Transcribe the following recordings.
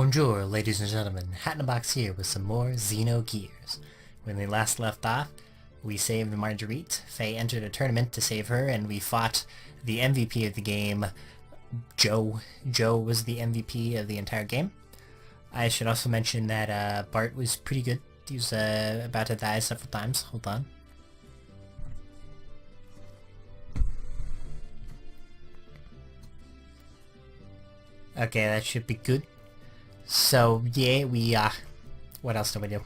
Bonjour, ladies and gentlemen. Hatina here with some more Xenogears. When we last left off, we saved Marguerite. Faye entered a tournament to save her, and we fought the MVP of the game, Joe. Joe was the MVP of the entire game. I should also mention that Bart was pretty good. He was about to die several times. Hold on. Okay, that should be good. So, yeah, what else did we do?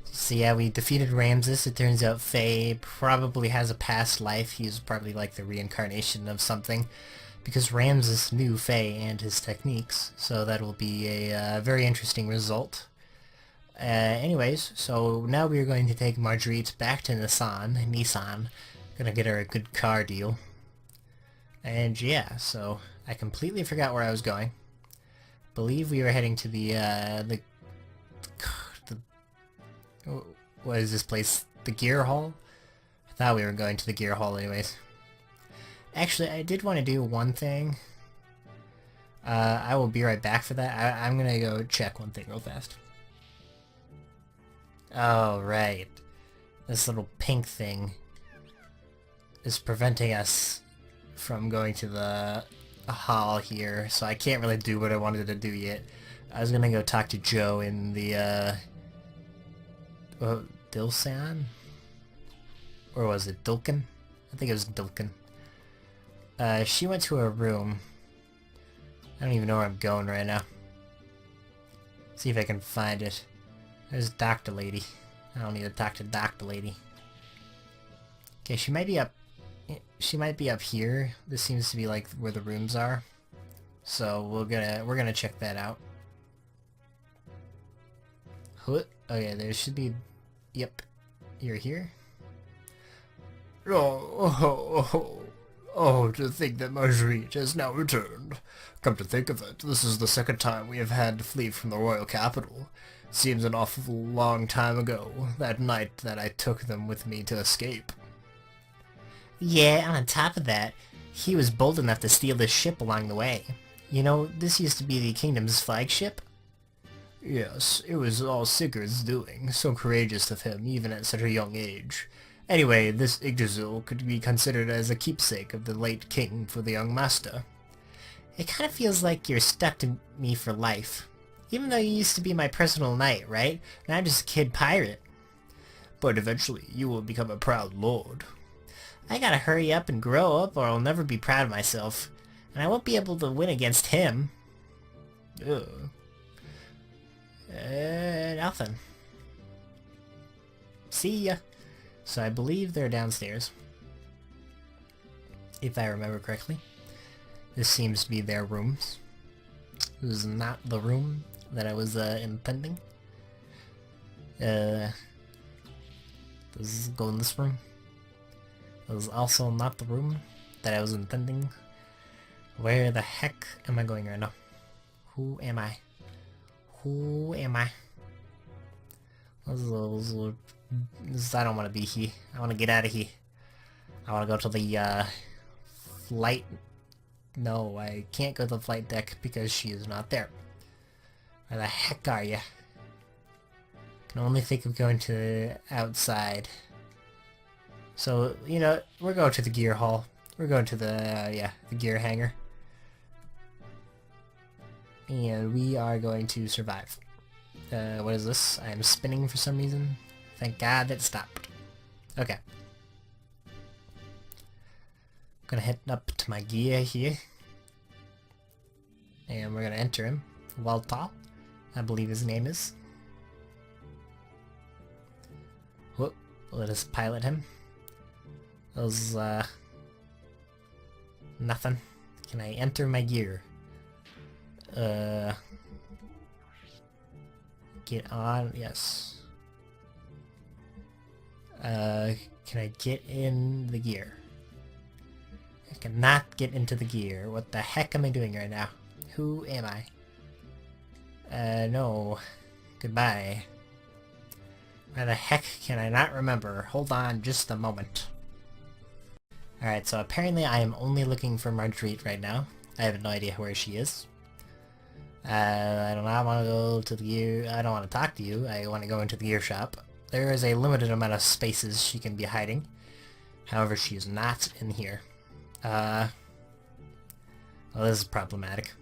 So yeah, we defeated Ramses. It turns out Faye probably has a past life. He's probably like the reincarnation of something. Because Ramses knew Faye and his techniques. So that will be a very interesting result. Anyways, so now we are going to take Marguerite back to Nissan. Gonna get her a good car deal. And yeah, so I completely forgot where I was going. Believe we were heading to the what is this place? The Gear Hall? I thought we were going to the Gear Hall anyways. Actually, I did want to do one thing. I will be right back for that. I'm gonna go check one thing real fast. Oh, right. This little pink thing is preventing us from going to the hall here, so I can't really do what I wanted to do yet. I was gonna go talk to Joe in the, Dilsan? Or was it Dilkin? I think it was Dilkin. She went to her room. I don't even know where I'm going right now. See if I can find it. There's Dr. Lady. I don't need to talk to Dr. Lady. Okay, she might be up. She might be up here. This seems to be like where the rooms are. So we're gonna check that out. Oh yeah, there should be. Yep, you're here. Oh, to think that Marguerite has now returned. Come to think of it, this is the second time we have had to flee from the royal capital. Seems an awful long time ago, that night that I took them with me to escape. Yeah, on top of that, he was bold enough to steal this ship along the way. You know, this used to be the kingdom's flagship. Yes, it was all Sigurd's doing, so courageous of him, even at such a young age. Anyway, this Yggdrasil could be considered as a keepsake of the late king for the young master. It kind of feels like you're stuck to me for life. Even though you used to be my personal knight, right? And I'm just a kid pirate. But eventually, you will become a proud lord. I gotta hurry up and grow up or I'll never be proud of myself. And I won't be able to win against him. Ugh. Nothing. See ya. So I believe they're downstairs. If I remember correctly. This seems to be their rooms. This is not the room that I was intending. Does this go in this room? This is also not the room that I was intending. Where the heck am I going right now? Who am I? Who am I? I don't want to be here. I want to get out of here. I want to go to the flight. No, I can't go to the flight deck because she is not there. Where the heck are you? I can only think of going to outside. So, you know, we're going to the gear hall. We're going to the gear hangar. And we are going to survive. What is this? I am spinning for some reason. Thank God that stopped. Okay. Gonna head up to my gear here. And we're gonna enter him. Walter, I believe his name is. Whoop. Let us pilot him. Those, nothing. Can I enter my gear? Get on, yes. Can I get in the gear? I cannot get into the gear. What the heck am I doing right now? Who am I? No. Goodbye. Where the heck can I not remember? Hold on just a moment. Alright, so apparently I am only looking for Marguerite right now. I have no idea where she is. I do not want to go to the gear... I don't want to talk to you. I want to go into the gear shop. There is a limited amount of spaces she can be hiding. However, she is not in here. Well, this is problematic.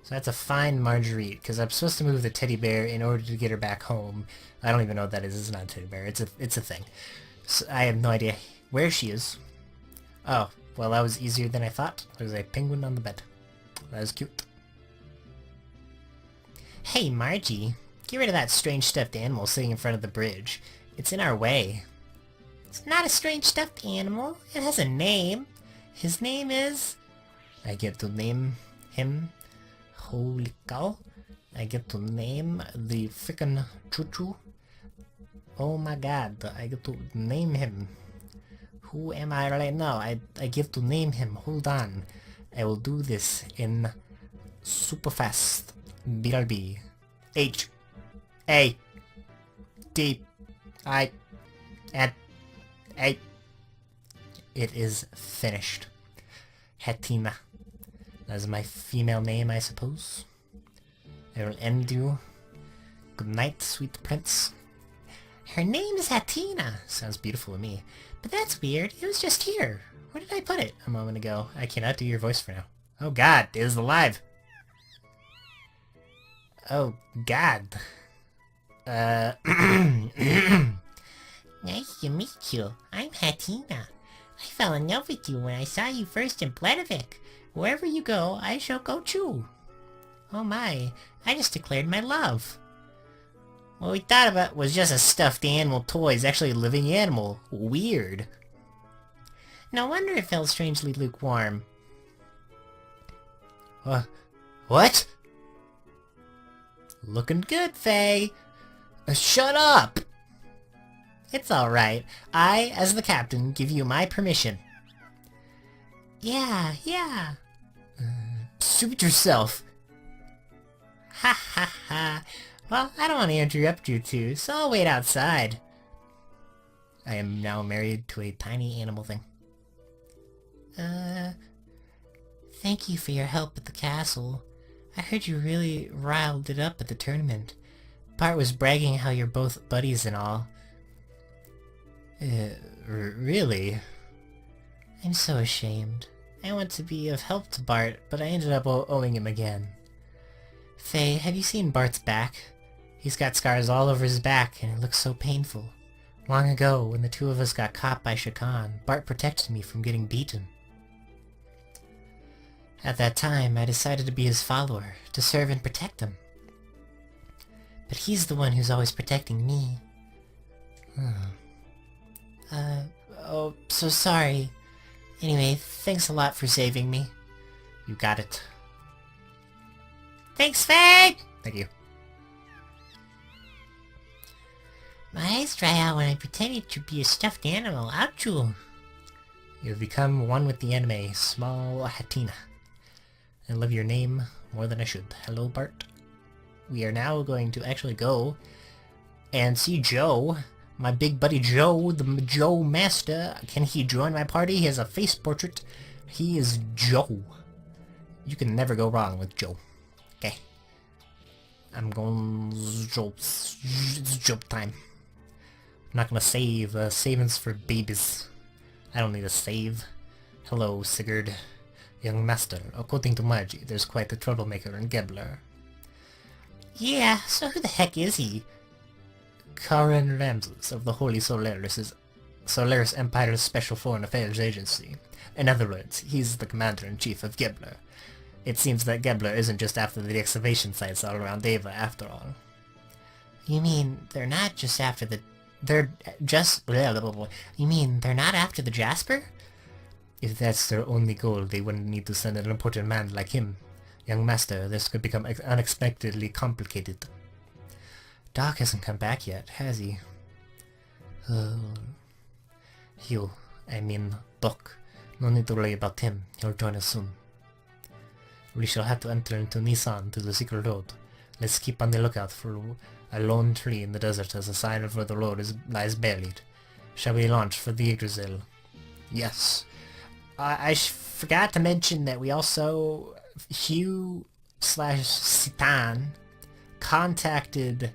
So I have to find Marguerite, because I'm supposed to move the teddy bear in order to get her back home. I don't even know what that is. It's not a teddy bear. It's a thing. So I have no idea where she is. Oh, well, that was easier than I thought. There's a penguin on the bed. That is cute. Hey, Margie. Get rid of that strange stuffed animal sitting in front of the bridge. It's in our way. It's not a strange stuffed animal. It has a name. His name is... I get to name him. Holy cow. I get to name the frickin' choo-choo. Oh my god. I get to name him. Who am I right now? I get to name him. Hold on. I will do this in super fast. BRB. H. A. D. I. N. A. It is finished. Hatina. That is my female name, I suppose. I will end you. Good night, sweet prince. Her name is Hatina. Sounds beautiful to me. But that's weird. It was just here. Where did I put it a moment ago? I cannot do your voice for now. Oh god, it is alive. Oh god. Nice to meet you. I'm Hatina. I fell in love with you when I saw you first in Bledavik. Wherever you go, I shall go too. Oh my, I just declared my love. What we thought about was just a stuffed animal toy is actually a living animal. Weird. No wonder it felt strangely lukewarm. What? Looking good, Faye. Shut up! It's alright. I, as the captain, give you my permission. Yeah. Suit yourself. Ha ha ha. Well, I don't want to interrupt you two, so I'll wait outside. I am now married to a tiny animal thing. Thank you for your help at the castle. I heard you really riled it up at the tournament. Bart was bragging how you're both buddies and all. Really? I'm so ashamed. I want to be of help to Bart, but I ended up owing him again. Faye, have you seen Bart's back? He's got scars all over his back, and it looks so painful. Long ago, when the two of us got caught by Shakan, Bart protected me from getting beaten. At that time, I decided to be his follower, to serve and protect him. But he's the one who's always protecting me. Oh, so sorry. Anyway, thanks a lot for saving me. You got it. Thanks, Faye! Thank you. My eyes dry out when I pretended to be a stuffed animal. Ouchoo! You have become one with the anime, small Hatina. I love your name more than I should. Hello, Bart. We are now going to actually go and see Joe. My big buddy Joe, the Joe Master. Can he join my party? He has a face portrait. He is Joe. You can never go wrong with Joe. Okay. I'm going... Joe. It's Joe time. I'm not gonna save. Savings for babies. I don't need a save. Hello, Sigurd. Young master, according to Margie, there's quite a troublemaker in Gebler. Yeah, so who the heck is he? Karen Ramses of the Holy Solaris Empire's Special Foreign Affairs Agency. In other words, he's the Commander-in-Chief of Gebler. It seems that Gebler isn't just after the excavation sites all around Ava, after all. You mean, they're not just after the... They're just... You mean, they're not after the Jasper? If that's their only goal, they wouldn't need to send an important man like him. Young master, this could become unexpectedly complicated. Doc hasn't come back yet, has he? I mean Doc. No need to worry about him. He'll join us soon. We shall have to enter into Nissan to the secret road. Let's keep on the lookout for a lone tree in the desert as a sign of where the road lies buried. Shall we launch for the Yggdrasil? Yes. I forgot to mention that we also... Hugh slash Citan contacted,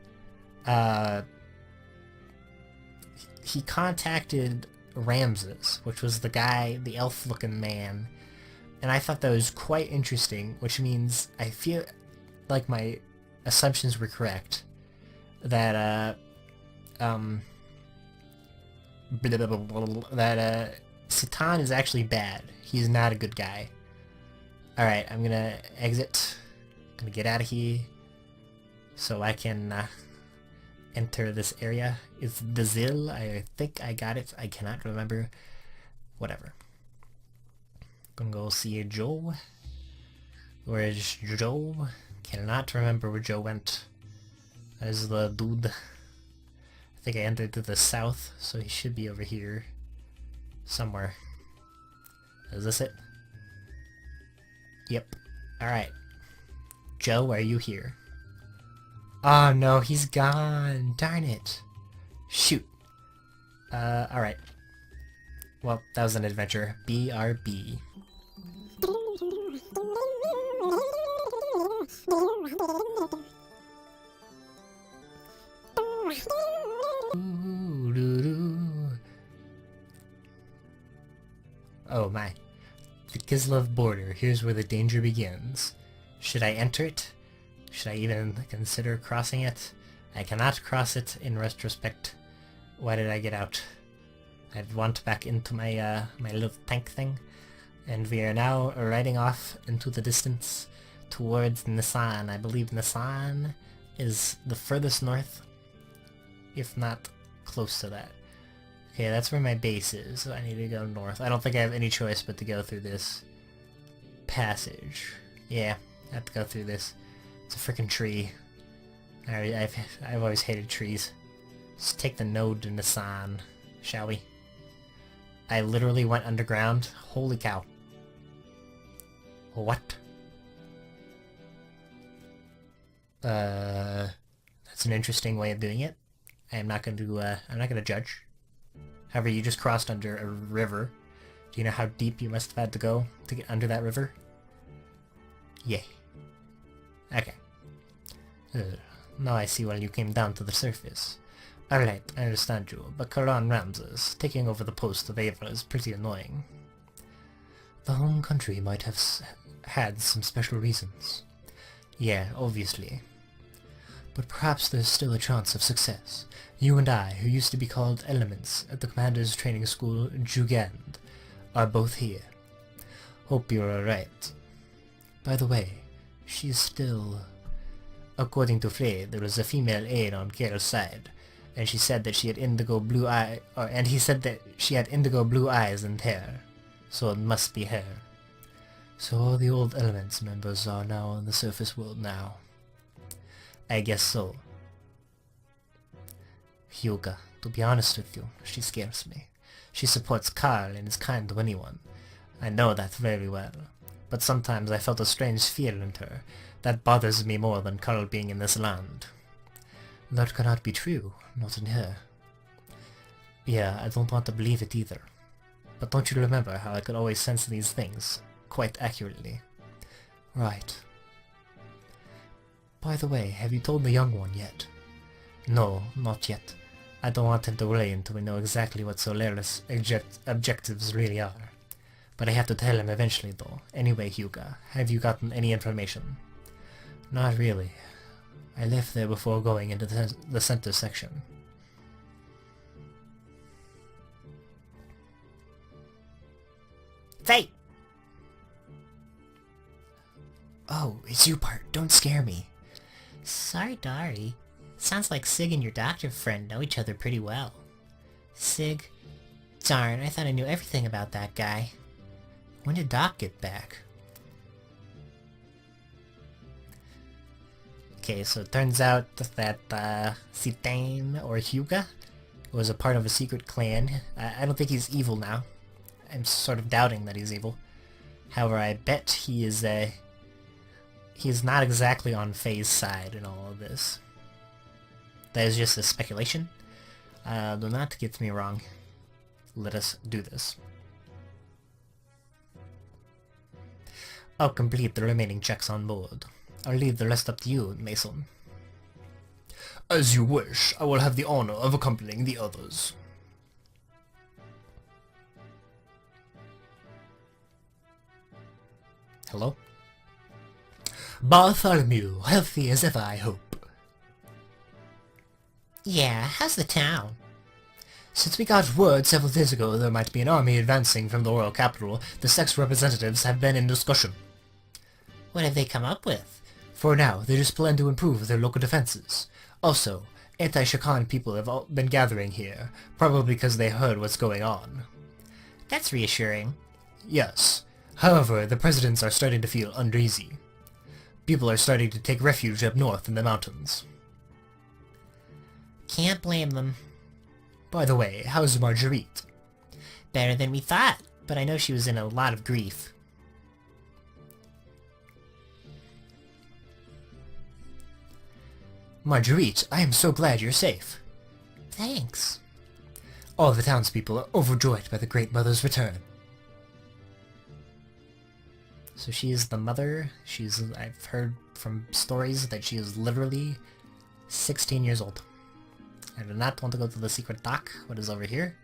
he contacted Ramses, which was the guy, the elf-looking man, and I thought that was quite interesting, which means I feel like my assumptions were correct, that, Citan is actually bad. He's not a good guy. Alright, I'm gonna exit. I'm gonna get out of here so I can enter this area. It's the Zil. I think I got it. I cannot remember. Whatever. Gonna go see Joe. Where is Joe? Cannot remember where Joe went. There's the dude. I think I entered to the south, so he should be over here somewhere. Is this it? Yep. Alright. Joe, are you here? Oh no, he's gone. Darn it. Shoot. Alright. Well, that was an adventure. BRB. Oh my. The Kislev border. Here's where the danger begins. Should I enter it? Should I even consider crossing it? I cannot cross it in retrospect. Why did I get out? I'd want back into my my little tank thing. And we are now riding off into the distance towards Nisan. I believe Nisan is the furthest north, if not close to that. Okay, that's where my base is, so I need to go north. I don't think I have any choice but to go through this passage. Yeah, I have to go through this. It's a freaking tree. I've always hated trees. Let's take the node to Nisan, shall we? I literally went underground. Holy cow. What? That's an interesting way of doing it. I'm not gonna judge. However, you just crossed under a river. Do you know how deep you must have had to go to get under that river? Yay. Okay. Now I see why you came down to the surface. Alright, I understand you, but Karan Ramses, taking over the post of Ava is pretty annoying. The home country might have had some special reasons. Yeah, obviously. But perhaps there's still a chance of success. You and I, who used to be called Elements at the Commander's Training School, Jugend, are both here. Hope you're alright. By the way, she's still... According to Frey, there was a female aide on Kale's side, and she said that she had indigo blue and he said that she had indigo blue eyes and hair, so it must be her. So all the old Elements members are now in the surface world now. I guess so. Hyuga, to be honest with you, she scares me. She supports Karl and is kind to anyone. I know that very well. But sometimes I felt a strange fear in her. That bothers me more than Karl being in this land. That cannot be true, not in her. Yeah, I don't want to believe it either. But don't you remember how I could always sense these things, quite accurately? Right. By the way, have you told the young one yet? No, not yet. I don't want him to worry until we know exactly what Solaris' objectives really are. But I have to tell him eventually though. Anyway, Hyuga, have you gotten any information? Not really. I left there before going into the center section. Faye! Oh, it's you, Bart. Don't scare me. Sorry, Dari. Sounds like Sig and your doctor friend know each other pretty well. Sig? Darn, I thought I knew everything about that guy. When did Doc get back? Okay, so it turns out that Citan, or Hyuga, was a part of a secret clan. I don't think he's evil now. I'm sort of doubting that he's evil. However, I bet he is not exactly on Faye's side in all of this. That is just a speculation. Do not get me wrong. Let us do this. I'll complete the remaining checks on board. I'll leave the rest up to you, Mason. As you wish. I will have the honor of accompanying the others. Hello? Bartholomew, healthy as ever, I hope. Yeah, how's the town? Since we got word several days ago there might be an army advancing from the royal capital, the sex representatives have been in discussion. What have they come up with? For now, they just plan to improve their local defenses. Also, anti-Shakan people have all been gathering here, probably because they heard what's going on. That's reassuring. Yes. However, the presidents are starting to feel uneasy. People are starting to take refuge up north in the mountains. Can't blame them. By the way, how's Marguerite? Better than we thought, but I know she was in a lot of grief. Marguerite, I am so glad you're safe. Thanks. All the townspeople are overjoyed by the Great Mother's return. So she is the mother. I've heard from stories that she is literally 16 years old. I do not want to go to the secret dock. What is over here?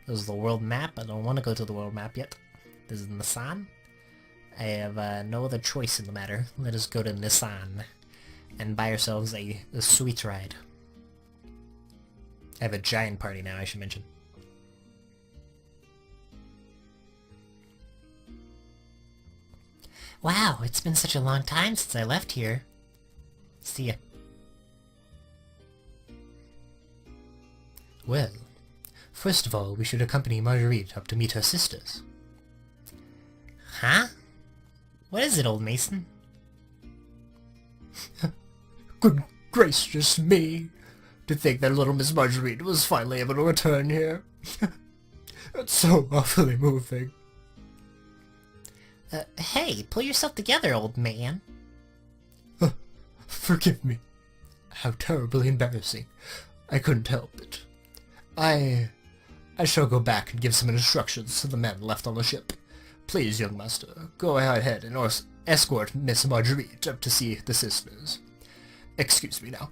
This is the world map. I don't want to go to the world map yet. This is Nissan. I have no other choice in the matter. Let us go to Nissan and buy ourselves a sweet ride. I have a giant party now, I should mention. Wow, it's been such a long time since I left here. See ya. Well, first of all, we should accompany Marguerite up to meet her sisters. Huh? What is it, old Mason? Good gracious me! To think that little Miss Marguerite was finally able to return here. It's so awfully moving. Hey, pull yourself together, old man. Forgive me. How terribly embarrassing. I couldn't help it. I shall go back and give some instructions to the men left on the ship. Please, young master, go ahead and escort Miss Marguerite up to see the sisters. Excuse me now.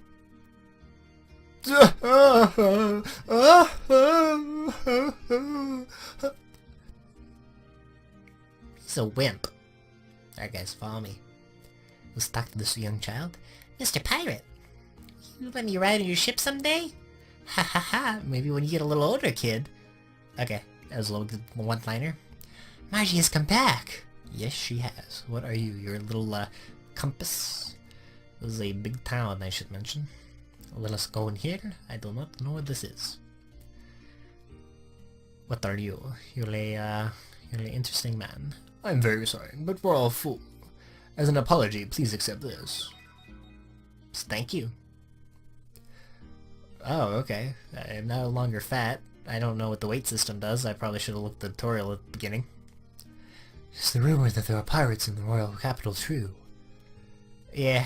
He's a wimp. Alright guys, follow me. Let's talk to this young child. Mr. Pirate, you let me ride on your ship someday? Ha ha ha, maybe when you get a little older, kid. Okay, that was a little good one-liner. Margie has come back. Yes, she has. What are you, your little, compass? This is a big town, I should mention. Let us go in here. I do not know what this is. What are you? You're an interesting man. I'm very sorry, but we're all full. As an apology, please accept this. Thank you. Oh, okay. I am no longer fat. I don't know what the weight system does. I probably should have looked at the tutorial at the beginning. Is the rumor that there are pirates in the royal capital true? Yeah.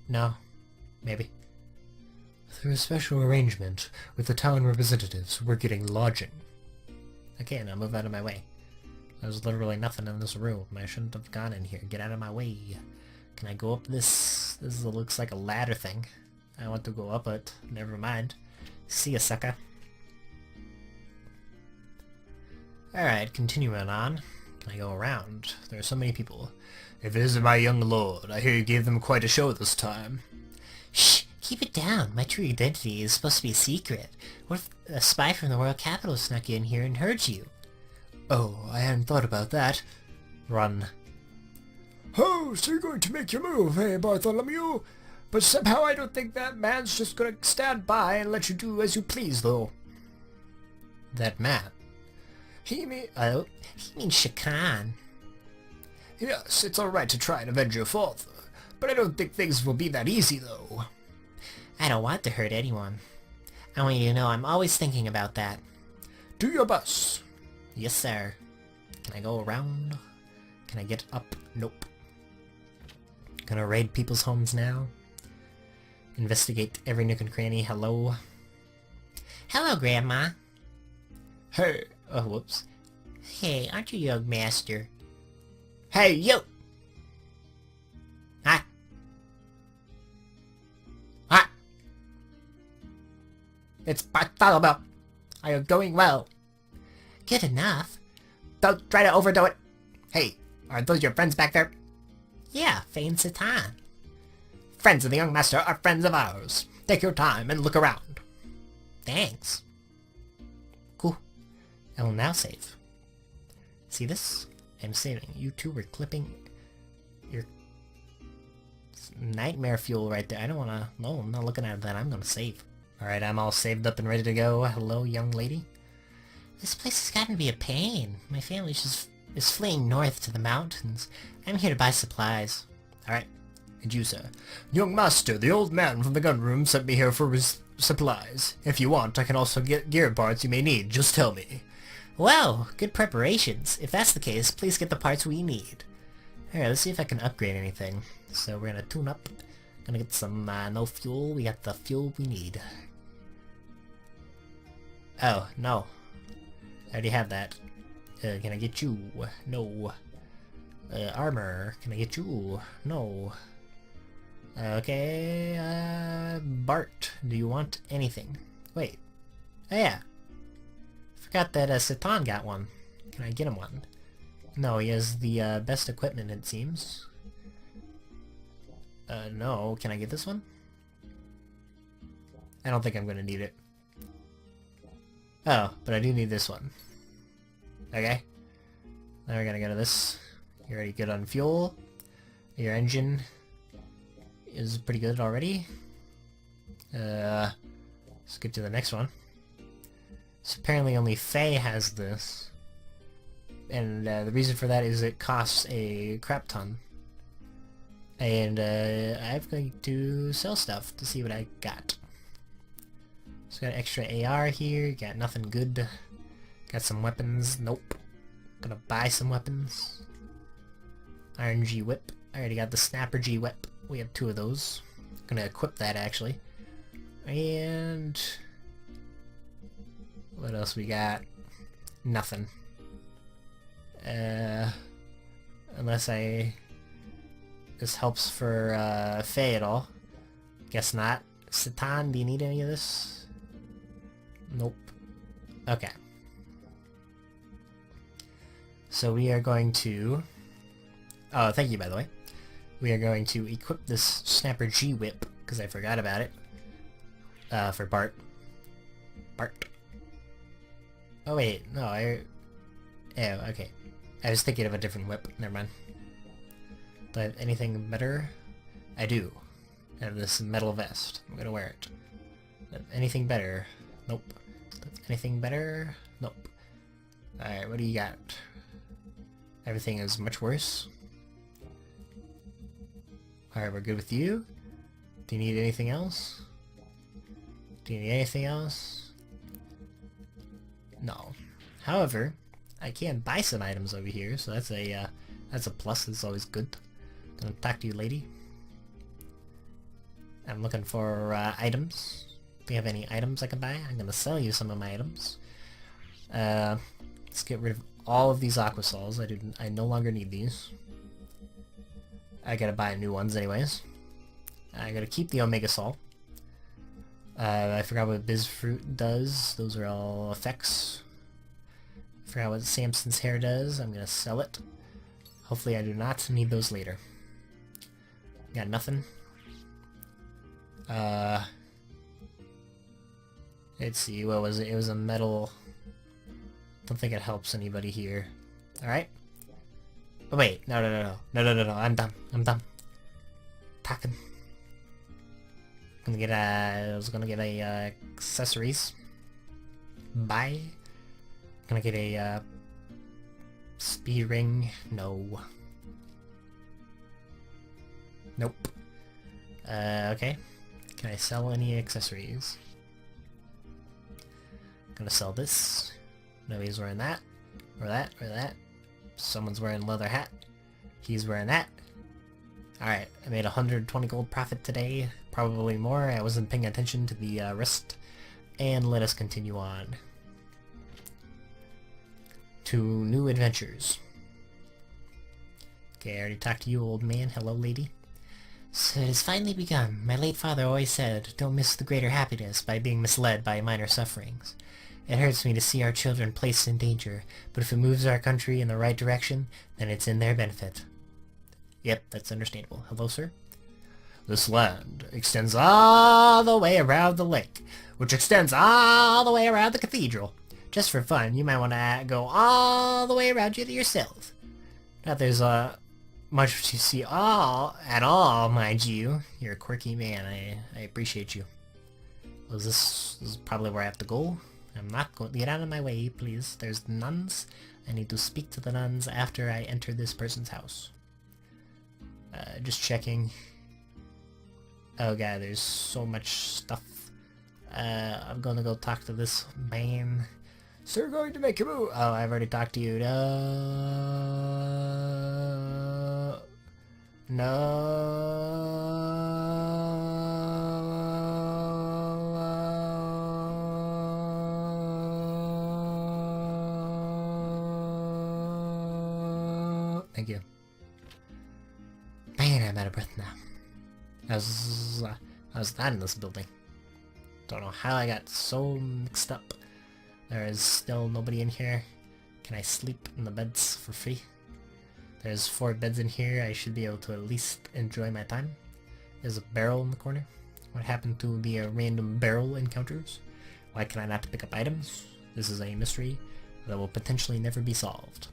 No. Maybe. Through a special arrangement with the town representatives, we're getting lodging. Okay, now move out of my way. There's literally nothing in this room. I shouldn't have gone in here. Get out of my way. Can I go up this? This looks like a ladder thing. I want to go up it. Never mind. See ya, sucker. Alright, continuing on. Can I go around? There are so many people. If it isn't my young lord, I hear you gave them quite a show this time. Shh! Keep it down. My true identity is supposed to be a secret. What if a spy from the royal capital snuck in here and heard you? Oh, I hadn't thought about that. Run. Oh, so you're going to make your move, eh, Bartholomew? But somehow I don't think that man's just gonna stand by and let you do as you please, though. That man? He means Shakan. Yes, it's alright to try and avenge your father, but I don't think things will be that easy, though. I don't want to hurt anyone. I want you to know I'm always thinking about that. Do your best. Yes, sir. Can I go around? Can I get up? Nope. Gonna raid people's homes now. Investigate every nook and cranny. Hello? Hello, Grandma. Hey. Oh, whoops. Hey, aren't you young master? Hey, you! Hi. It's Bartholomew. Are you going well? Good enough. Don't try to overdo it. Hey, are those your friends back there? Yeah, Faye and Satan. Friends of the young master are friends of ours. Take your time and look around. Thanks. Cool. I will now save. See this? I'm saving. You two were clipping your nightmare fuel right there. I don't wanna... No, I'm not looking at that. I'm gonna save. Alright, I'm all saved up and ready to go. Hello, young lady. This place has gotten to be a pain. My family is fleeing north to the mountains. I'm here to buy supplies. Alright. And you, sir? Young master, the old man from the gun room sent me here for his supplies. If you want, I can also get gear parts you may need. Just tell me. Well, good preparations. If that's the case, please get the parts we need. Alright, let's see if I can upgrade anything. So we're gonna tune up. Gonna get some, no fuel. We got the fuel we need. Oh, no. I already have that. Can I get you? No. Armor. Can I get you? No. Okay, Bart, do you want anything? Wait. Oh yeah. Forgot that Satan got one. Can I get him one? No, he has the best equipment, it seems. No. Can I get this one? I don't think I'm gonna need it. Oh, but I do need this one. Okay. Now we're gonna go to this. You're already good on fuel. Your engine is pretty good already. Let's get to the next one. So apparently only Faye has this. And the reason for that is it costs a crap ton. And I'm going to sell stuff to see what I got. So got extra AR here, got nothing good. Got some weapons, nope. Gonna buy some weapons. Iron G whip. I already got the Snapper G whip. We have 2 of those. Gonna equip that actually. And what else we got? Nothing. Unless this helps for Faye at all. Guess not. Satan, do you need any of this? Nope. Okay. So we are going to... Oh, thank you, by the way. We are going to equip this Snapper G whip, because I forgot about it. For Bart. Bart. Oh wait, no, Oh, okay. I was thinking of a different whip. Never mind. Do I have anything better? I do. I have this metal vest. I'm gonna wear it. Anything better? Nope. Anything better? Nope. Alright, what do you got? Everything is much worse. Alright, we're good with you. Do you need anything else? Do you need anything else? No. However, I can buy some items over here, so that's a plus. That's always good. Gonna talk to you, lady. I'm looking for items. Do you have any items I can buy? I'm gonna sell you some of my items. Let's get rid of all of these aquasols. I no longer need these. I gotta buy new ones anyways. I gotta keep the Omega Sol. I forgot what Biz Fruit does. Those are all effects. Forgot what Samson's hair does. I'm gonna sell it. Hopefully I do not need those later. Got nothing. Let's see, what was it? It was a metal... Don't think it helps anybody here. Alright. Oh wait, no, I'm done. Talking. I was gonna get a accessories. Buy. Gonna get a speed ring. No. Nope. Okay. Can I sell any accessories? Gonna sell this. Nobody's wearing that. Or that. Or that. Someone's wearing leather hat. He's wearing that. Alright, I made 120 gold profit today. Probably more. I wasn't paying attention to the rest. And let us continue on to new adventures. Okay, I already talked to you, old man. Hello, lady. So it has finally begun. My late father always said, don't miss the greater happiness by being misled by minor sufferings. It hurts me to see our children placed in danger, but if it moves our country in the right direction, then it's in their benefit. Yep, that's understandable. Hello, sir? This land extends all the way around the lake, which extends all the way around the cathedral. Just for fun, you might want to go all the way around you yourself. Not there's much to see at all, mind you. You're a quirky man. I appreciate you. Well, this is probably where I have to go. I'm not going to get out of my way, please. There's the nuns. I need to speak to the nuns after I enter this person's house. Just checking. Oh god, there's so much stuff. I'm gonna go talk to this man. Sir, going to make a move. Oh, I've already talked to you. No. Thank you. Man, I'm out of breath now. I was not in this building. Don't know how I got so mixed up. There is still nobody in here. Can I sleep in the beds for free? There's 4 beds in here. I should be able to at least enjoy my time. There's a barrel in the corner. What happened to the random barrel encounters? Why can I not pick up items? This is a mystery that will potentially never be solved.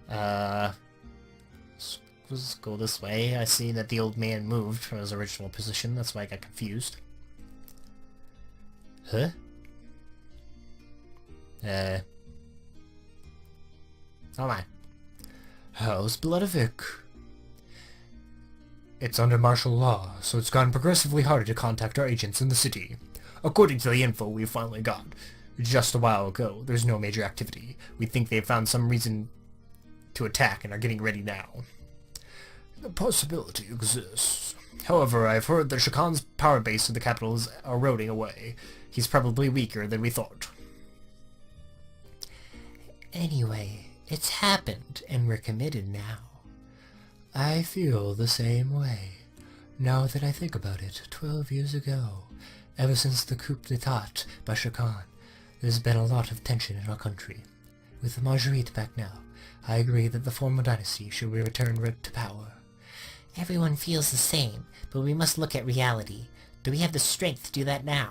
Let's go this way. I see that the old man moved from his original position. That's why I got confused. Huh? Oh my. How's Bloodovik? It's under martial law, so it's gotten progressively harder to contact our agents in the city. According to the info we finally got, just a while ago, there's no major activity. We think they've found some reason to attack and are getting ready now. The possibility exists. However, I've heard that Shakan's power base in the capital is eroding away. He's probably weaker than we thought. Anyway, it's happened, and we're committed now. I feel the same way. Now that I think about it, 12 years ago, ever since the coup d'etat by Shakan, there's been a lot of tension in our country. With Marguerite back now, I agree that the former dynasty should be returned to power. Everyone feels the same, but we must look at reality. Do we have the strength to do that now?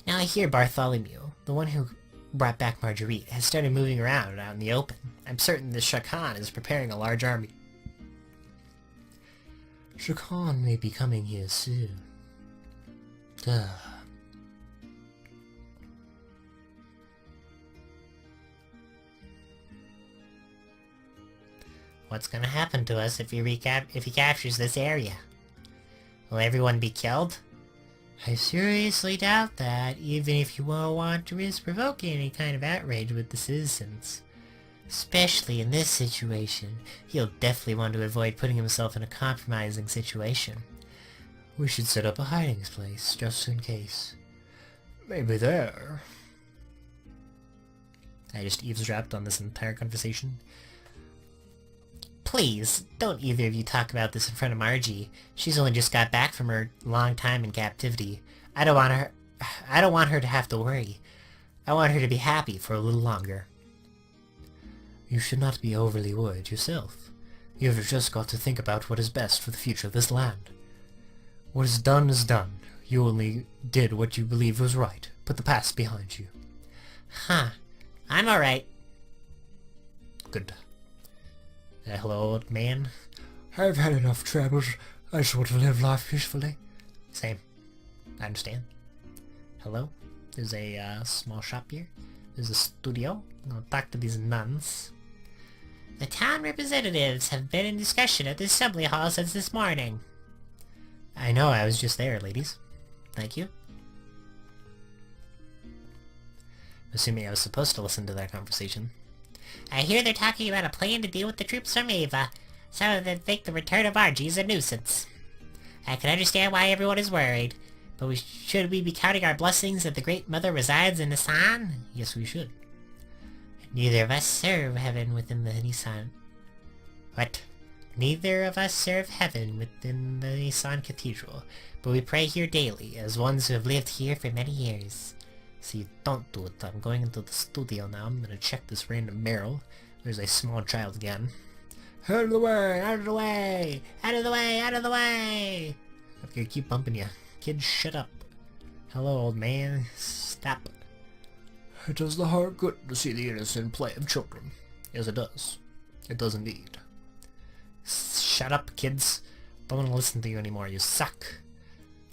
Now I hear Bartholomew, the one who brought back Marguerite, has started moving around out in the open. I'm certain that Shakan is preparing a large army. Shakan may be coming here soon. Duh. What's gonna happen to us if he captures this area? Will everyone be killed? I seriously doubt that, even if you won't want to risk provoking any kind of outrage with the citizens. Especially in this situation, he'll definitely want to avoid putting himself in a compromising situation. We should set up a hiding place, just in case. Maybe there. I just eavesdropped on this entire conversation. Please, don't either of you talk about this in front of Margie. She's only just got back from her long time in captivity. I don't want her to have to worry. I want her to be happy for a little longer. You should not be overly worried yourself. You have just got to think about what is best for the future of this land. What is done is done. You only did what you believed was right. Put the past behind you. Huh. I'm alright. Good. Hello, old man. I've had enough troubles. I just want to live life peacefully. Same. I understand. Hello? There's a small shop here. There's a studio. I'm gonna talk to these nuns. The town representatives have been in discussion at the assembly hall since this morning. I know, I was just there, ladies. Thank you. Assuming I was supposed to listen to that conversation. I hear they're talking about a plan to deal with the troops from Ava. Some of them think the return of Margie is a nuisance. I can understand why everyone is worried, but should we be counting our blessings that the Great Mother resides in Nisan? Yes, we should. Neither of us serve heaven within the Nisan. What? Neither of us serve heaven within the Nisan Cathedral, but we pray here daily, as ones who have lived here for many years. So you don't do it. I'm going into the studio now. I'm gonna check this random barrel. There's a small child again. Out of the way! Out of the way! Out of the way! Out of the way! I'm gonna keep bumping you. Kid, shut up. Hello, old man. Stop. It does the heart good to see the innocent play of children. Yes, it does. It does indeed. Shut up, kids. Don't want to listen to you anymore. You suck.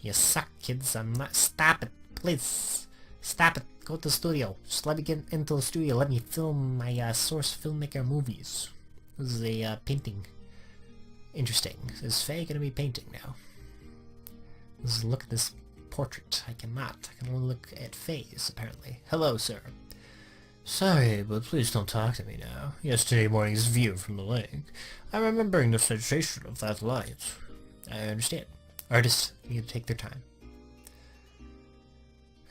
You suck, kids. I'm not... Stop it, please. Stop it. Go to the studio. Just let me get into the studio. Let me film my source filmmaker movies. This is a painting. Interesting. Is Faye gonna be painting now? Let's look at this portrait. I cannot. I can only look at Faye's, apparently. Hello, sir. Sorry, but please don't talk to me now. Yesterday morning's view from the lake. I'm remembering the sensation of that light. I understand. Artists need to take their time.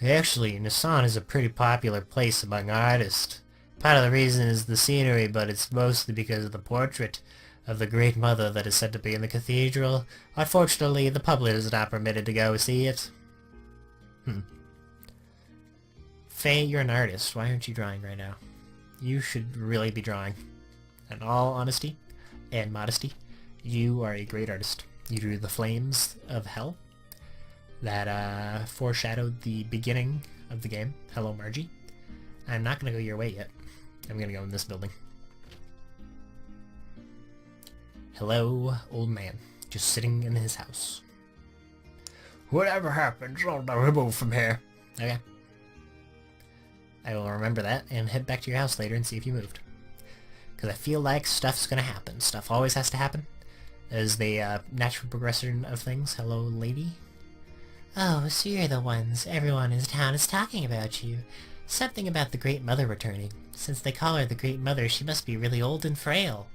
Actually, Nisan is a pretty popular place among artists. Part of the reason is the scenery, but it's mostly because of the portrait of the Great Mother that is said to be in the cathedral. Unfortunately, the public is not permitted to go see it. Faye, you're an artist. Why aren't you drawing right now? You should really be drawing. In all honesty and modesty, you are a great artist. You drew the flames of hell that foreshadowed the beginning of the game. Hello, Margie. I'm not going to go your way yet. I'm going to go in this building. Hello, old man. Just sitting in his house. Whatever happens, I'll never move from here. Okay. I will remember that and head back to your house later and see if you moved. Because I feel like stuff's going to happen. Stuff always has to happen. As the natural progression of things. Hello, lady. Oh, so you're the ones everyone in town is talking about you. Something about the Great Mother returning. Since they call her the Great Mother, she must be really old and frail.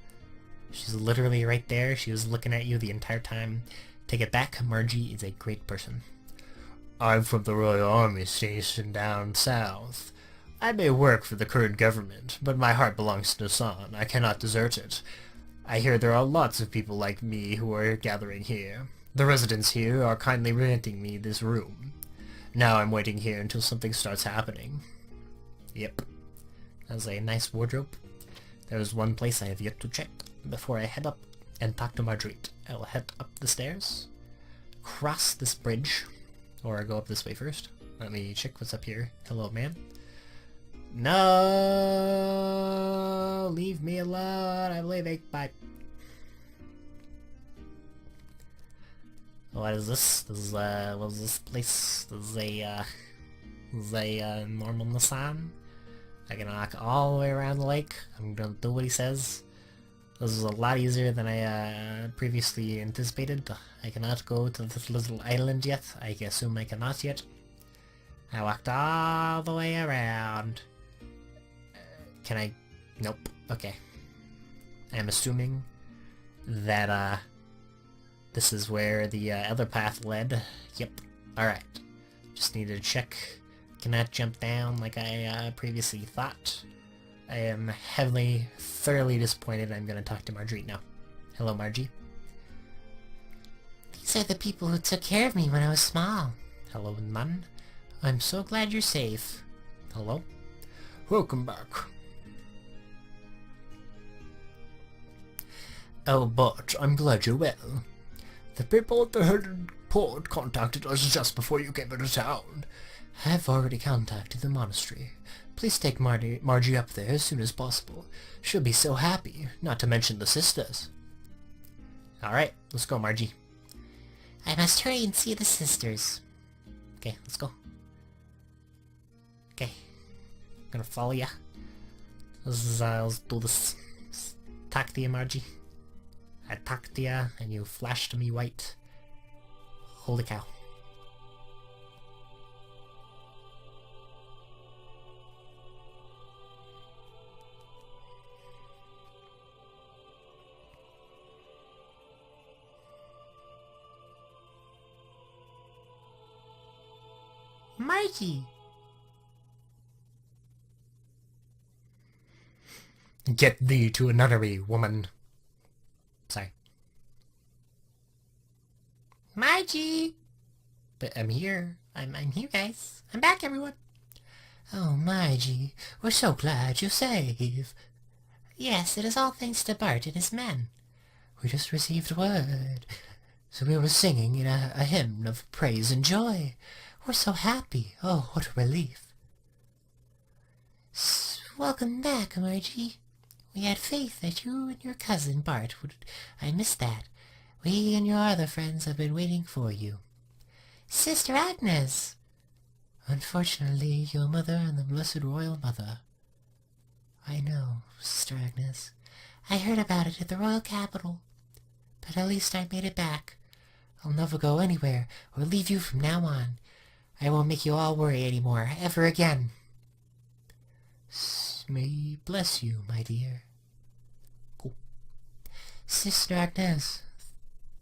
She's literally right there. She was looking at you the entire time. Take it back, Margie is a great person. I'm from the Royal Army stationed down south. I may work for the current government, but my heart belongs to Nisan. I cannot desert it. I hear there are lots of people like me who are gathering here. The residents here are kindly renting me this room. Now I'm waiting here until something starts happening. Yep. That's a nice wardrobe. There's one place I have yet to check before I head up and talk to Marguerite. I will head up the stairs, cross this bridge, or go up this way first. Let me check what's up here. Hello, ma'am. No! Leave me alone! I'm leaving. Bye. What is this? This is, what is this place? This is a normal Nisan. I can walk all the way around the lake. I'm gonna do what he says. This is a lot easier than I previously anticipated. I cannot go to this little island yet. I assume I cannot yet. I walked all the way around. Can I? Nope. Okay. I'm assuming that this is where the other path led. Yep. Alright. Just need to check. Cannot jump down like I previously thought. I am heavily, thoroughly disappointed. I'm gonna talk to Marguerite now. Hello, Margie. These are the people who took care of me when I was small. Hello, man. I'm so glad you're safe. Hello? Welcome back. Oh, but I'm glad you're well. The people at the hidden port contacted us just before you came into town. I've already contacted the monastery. Please take Margie up there as soon as possible. She'll be so happy, not to mention the sisters. Alright, let's go, Margie. I must hurry and see the sisters. Okay, let's go. Okay. I'm gonna follow ya. Let's do this. Talk to you, Margie. I talked to ya, and you flashed me white. Holy cow. Margie! Get thee to a nunnery, woman. Sorry. Margie! But I'm here. I'm here, guys. I'm back, everyone. Oh, Margie, we're so glad you're safe. Yes, it is all thanks to Bart and his men. We just received word. So we were singing in a hymn of praise and joy. We're so happy. Oh, what a relief. Welcome back, Margie. We had faith that you and your cousin Bart would... I missed that. We and your other friends have been waiting for you. Sister Agnes! Unfortunately, your mother and the Blessed Royal Mother... I know, Sister Agnes. I heard about it at the Royal Capital. But at least I made it back. I'll never go anywhere or leave you from now on. I won't make you all worry anymore, ever again. May he bless you, my dear. Cool. Sister Agnes,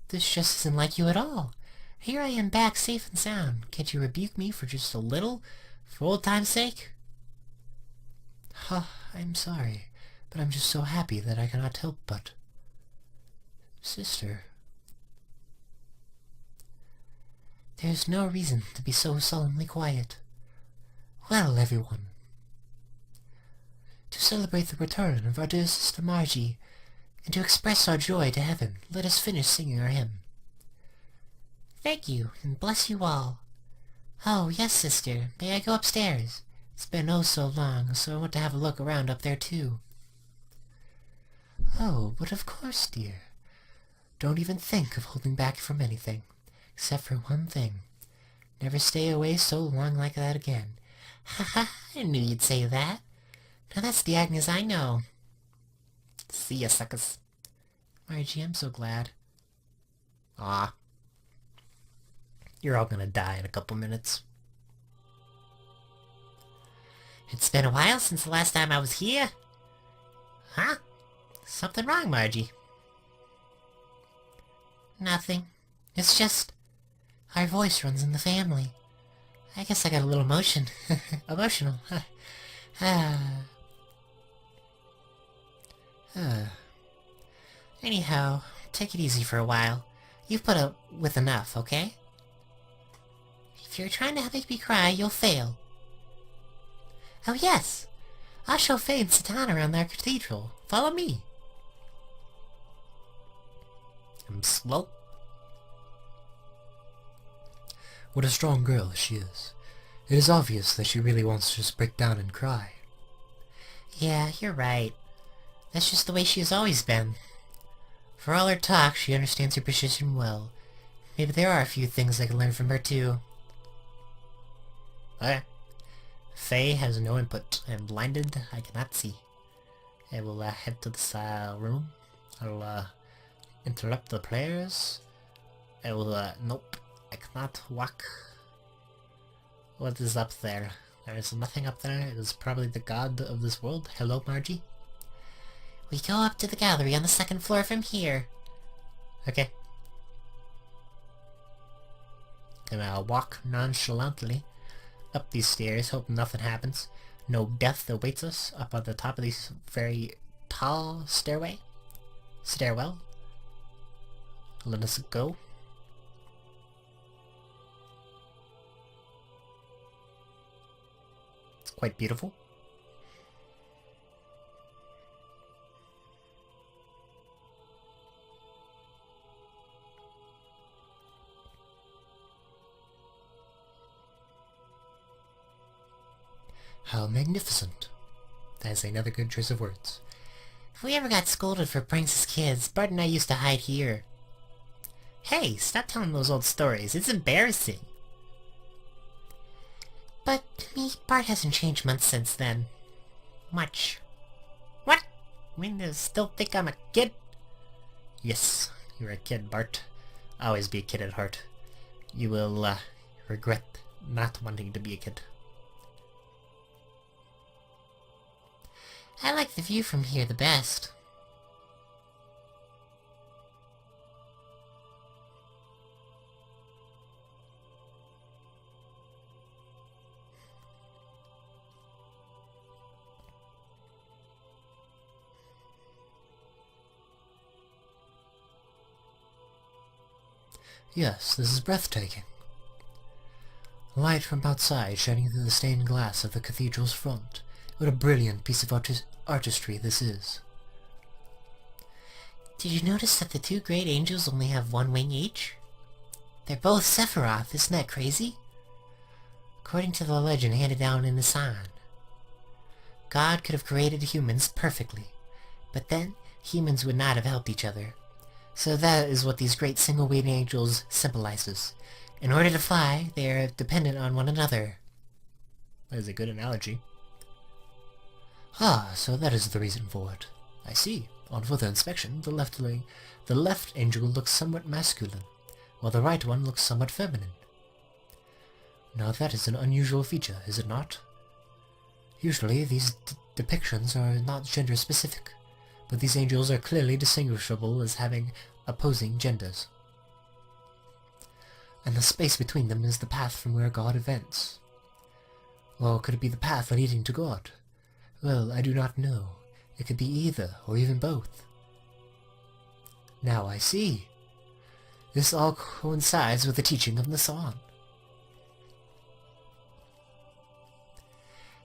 this just isn't like you at all. Here I am back safe and sound. Can't you rebuke me for just a little, for old time's sake? I'm sorry, but I'm just so happy that I cannot help but... Sister... There's no reason to be so solemnly quiet. Well, everyone, to celebrate the return of our dear sister Margie, and to express our joy to heaven, let us finish singing our hymn. Thank you, and bless you all. Oh, yes, sister, may I go upstairs? It's been oh so long, so I want to have a look around up there too. Oh, but of course, dear. Don't even think of holding back from anything, except for one thing. Never stay away so long like that again. Ha ha, I knew you'd say that. Now that's the Agnes I know. See ya, suckers. Margie, I'm so glad. Aw. You're all gonna die in a couple minutes. It's been a while since the last time I was here. Huh? Something wrong, Margie? Nothing. It's just... our voice runs in the family. I guess I got a little emotional. Anyhow, take it easy for a while. You've put up with enough, okay? If you're trying to make me cry, you'll fail. Oh yes! I'll show Faye and Hatina around their cathedral. Follow me. I'm slow. What a strong girl she is. It is obvious that she really wants to just break down and cry. Yeah, you're right. That's just the way she has always been. For all her talk, she understands her position well. Maybe there are a few things I can learn from her too. Okay. Faye has no input. I'm blinded. I cannot see. I will head to this room. I'll interrupt the players. I will nope. I cannot walk. What is up there? There is nothing up there. It is probably the god of this world. Hello, Margie. We go up to the gallery on the second floor from here. Okay. Gonna walk nonchalantly up these stairs, hope nothing happens. No death awaits us up on the top of these very tall stairwell. Let us go. It's quite beautiful. How magnificent. That is another good choice of words. If we ever got scolded for pranks as kids, Bart and I used to hide here. Hey, stop telling those old stories. It's embarrassing. But to me, Bart hasn't changed much since then. Much. What? You mean you still think I'm a kid? Yes, you're a kid, Bart. Always be a kid at heart. You will, regret not wanting to be a kid. I like the view from here the best. Yes, this is breathtaking. Light from outside shining through the stained glass of the cathedral's front. What a brilliant piece of artistry this is. Did you notice that the two great angels only have one wing each? They're both Sephiroth, isn't that crazy? According to the legend handed down in the sign, God could have created humans perfectly, but then humans would not have helped each other. So that is what these great single-winged angels symbolizes. In order to fly, they are dependent on one another. That is a good analogy. Ah, so that is the reason for it. I see. On further inspection, the left angel looks somewhat masculine, while the right one looks somewhat feminine. Now that is an unusual feature, is it not? Usually these depictions are not gender-specific, but these angels are clearly distinguishable as having opposing genders. And the space between them is the path from where God advents. Or could it be the path leading to God? Well, I do not know. It could be either, or even both. Now I see. This all coincides with the teaching of the song.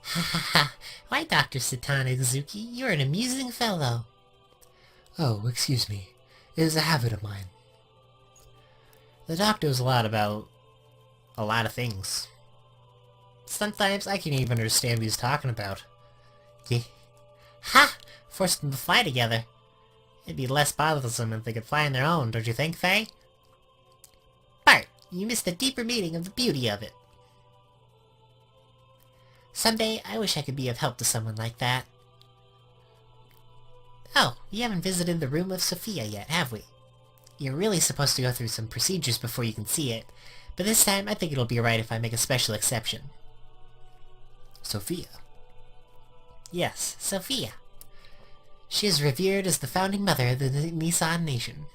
Ha ha ha! Why, Dr. Satana Izuki, you're an amusing fellow. Oh, excuse me. It is a habit of mine. The doctor knows a lot about a lot of things. Sometimes I can't even understand what he's talking about. Yeah. Ha! Forced them to fly together. It'd be less bothersome if they could fly on their own, don't you think, Faye? Bart, you missed the deeper meaning of the beauty of it. Someday, I wish I could be of help to someone like that. Oh, we haven't visited the room of Sophia yet, have we? You're really supposed to go through some procedures before you can see it, but this time I think it'll be alright if I make a special exception. Sophia? Yes, Sophia. She is revered as the founding mother of the Nissan nation,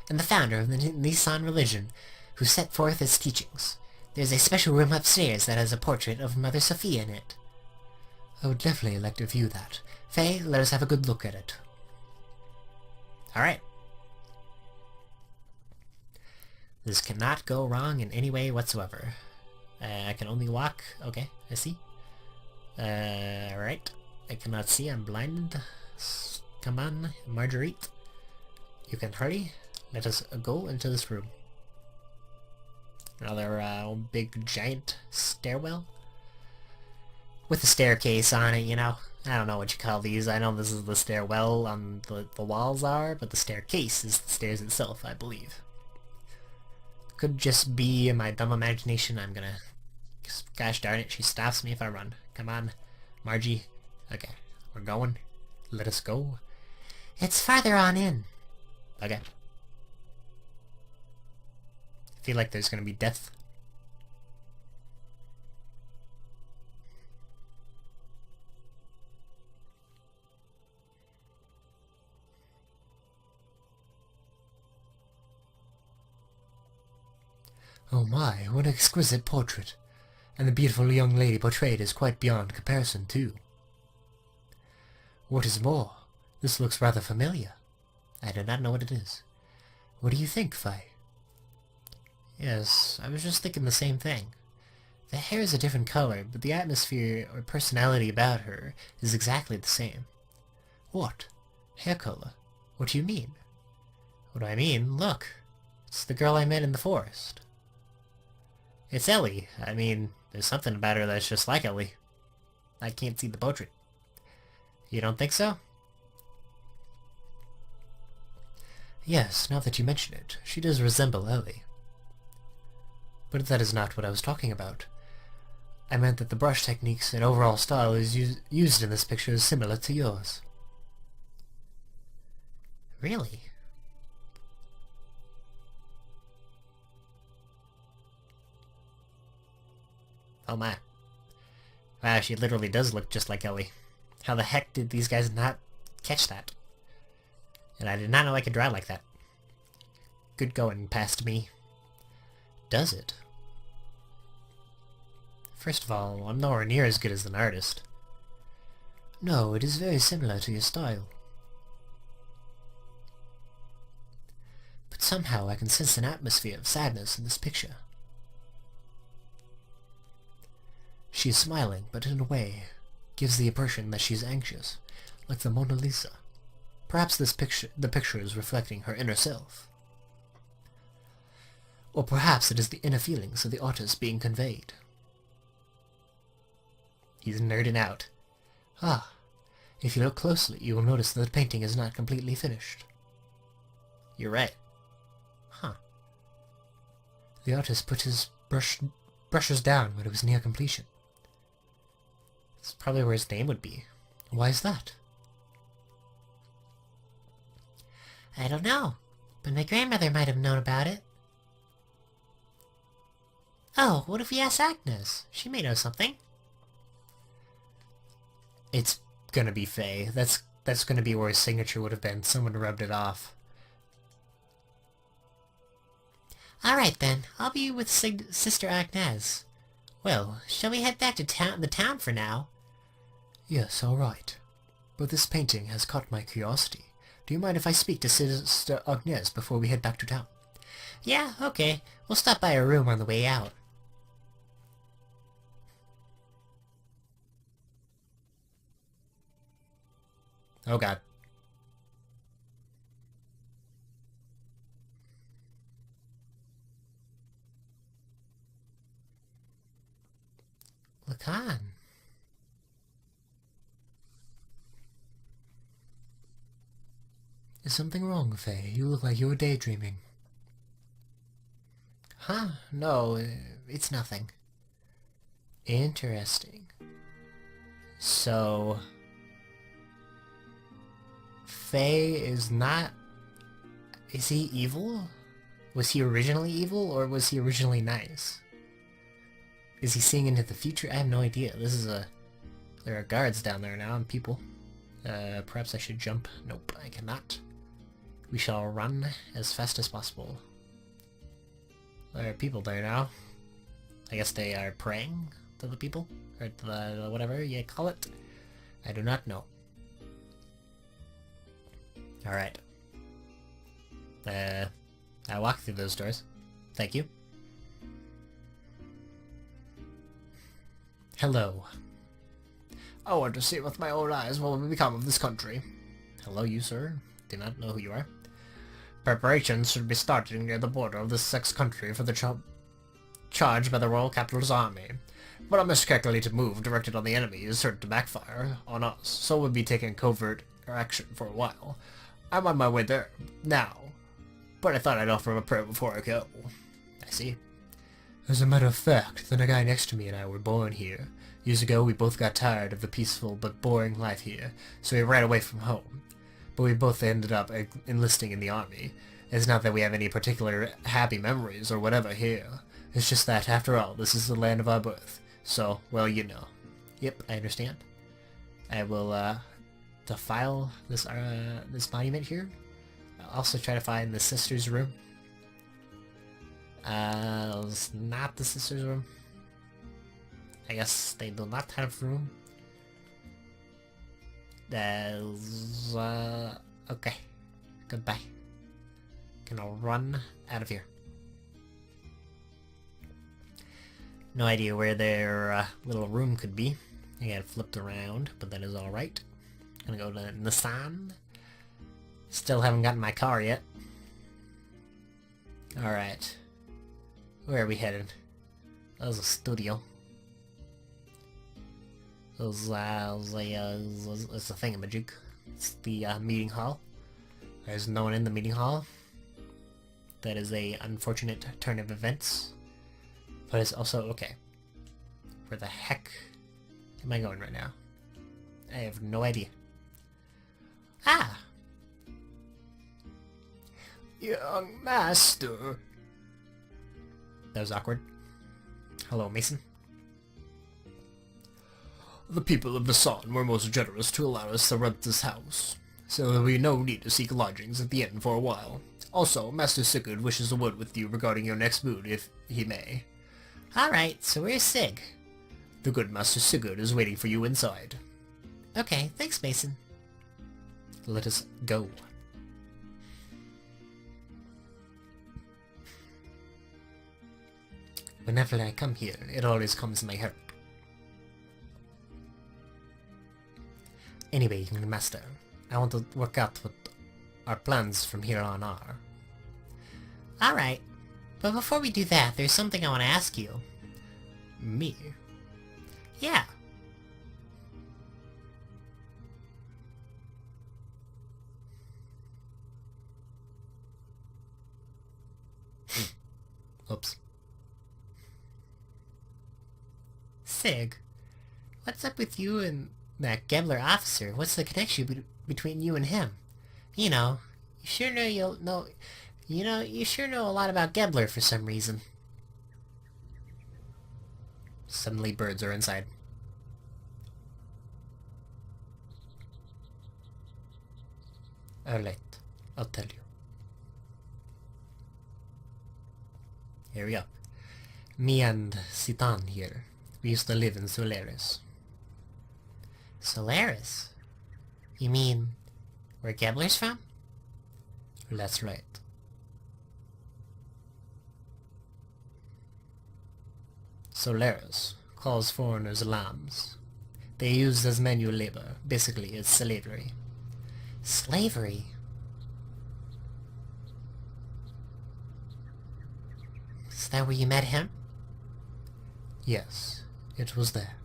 and the founder of the Nissan religion, who set forth its teachings. There's a special room upstairs that has a portrait of Mother Sophia in it. I would definitely like to view that. Faye, let us have a good look at it. Alright. This cannot go wrong in any way whatsoever. I can only walk. Okay, I see. Alright. I cannot see, I'm blinded. Come on, Marguerite. You can hurry. Let us go into this room. Another big giant stairwell. With a staircase on it, you know. I don't know what you call these. I know this is the stairwell on the walls are, but the staircase is the stairs itself, I believe. Could just be in my dumb imagination. I'm gonna... Gosh darn it, she stops me if I run. Come on, Margie. Okay, we're going. Let us go. It's farther on in. Okay. I feel like there's gonna be death. Oh my, what an exquisite portrait. And the beautiful young lady portrayed is quite beyond comparison, too. What is more, this looks rather familiar. I do not know what it is. What do you think, Faye? Yes, I was just thinking the same thing. The hair is a different color, but the atmosphere or personality about her is exactly the same. What? Hair color? What do you mean? What do I mean? Look. It's the girl I met in the forest. It's Ellie. I mean, there's something about her that's just like Ellie. I can't see the portrait. You don't think so? Yes, now that you mention it, she does resemble Ellie. But that is not what I was talking about. I meant that the brush techniques and overall style used in this picture is similar to yours. Really? Oh my. Wow, she literally does look just like Ellie. How the heck did these guys not catch that? And I did not know I could draw like that. Good going past me. Does it? First of all, I'm nowhere near as good as an artist. No, it is very similar to your style. But somehow I can sense an atmosphere of sadness in this picture. She is smiling, but in a way gives the impression that she is anxious, like the Mona Lisa. Perhaps the picture is reflecting her inner self. Or perhaps it is the inner feelings of the artist being conveyed. He's nerding out. Ah, if you look closely, you will notice that the painting is not completely finished. You're right. Huh. The artist put his brushes down when it was near completion. That's probably where his name would be. Why is that? I don't know, but my grandmother might have known about it. Oh, what if we ask Agnes? She may know something. It's gonna be Faye. That's gonna be where his signature would have been. Someone rubbed it off. Alright then, I'll be with Sister Agnes. Well, shall we head back to the town for now? Yes, alright. But this painting has caught my curiosity. Do you mind if I speak to Sister Agnes before we head back to town? Yeah, okay. We'll stop by her room on the way out. Oh god. Lacan. Is something wrong, Faye? You look like you're daydreaming. Huh? No, it's nothing. Interesting. So... Faye is not... Is he evil? Was he originally evil, or was he originally nice? Is he seeing into the future? I have no idea. This is a... There are guards down there now, and people. Perhaps I should jump. Nope, I cannot. We shall run as fast as possible. There are people there now. I guess they are praying to the people? Or to the whatever you call it? I do not know. Alright. I walk through those doors. Thank you. Hello. I want to see with my own eyes what will become of this country. Hello, you sir. Do not know who you are. Preparations should be starting near the border of this sex country for the charge by the Royal Capital's army. But a miscalculated move directed on the enemy is certain to backfire on us, so we'll be taking covert action for a while. I'm on my way there now, but I thought I'd offer him a prayer before I go. I see. As a matter of fact, the guy next to me and I were born here. Years ago, we both got tired of the peaceful but boring life here, so we ran away from home. But we both ended up enlisting in the army. It's not that we have any particular happy memories or whatever here. It's just that, after all, this is the land of our birth. So, well, you know. Yep, I understand. I will, defile this, this monument here. I'll also try to find the sister's room. It's not the sister's room. I guess they do not have room. There's, okay. Goodbye. Gonna run out of here. No idea where their little room could be. I got it flipped around, but that is alright. Gonna go to Nissan. Still haven't gotten my car yet. Alright. Where are we headed? That was a studio. It's a thingamajig. It's the meeting hall. There's no one in the meeting hall. That is a unfortunate turn of events. But it's also okay. Where the heck am I going right now? I have no idea. Ah! Young master. That was awkward. Hello, Mason. The people of the Sun were most generous to allow us to rent this house, so there will be no need to seek lodgings at the inn for a while. Also, Master Sigurd wishes a word with you regarding your next mood, if he may. Alright, so where's Sig? The good Master Sigurd is waiting for you inside. Okay, thanks, Mason. Let us go. Whenever I come here, it always comes my help. Anyway, young master, I want to work out what our plans from here on are. Alright, but before we do that, there's something I want to ask you. Me? Yeah. Oops. Sig, what's up with you and that Gebler officer? What's the connection between you and him? You know, you sure know you sure know a lot about Gebler for some reason. Suddenly birds are inside. Alright, I'll tell you. Here we go. Me and Citan here. We used to live in Solaris. Solaris? You mean where Gebler's from? That's right. Solaris calls foreigners lambs. They're used as manual labor. Basically, it's slavery. Slavery? Is that where you met him? Yes, it was there.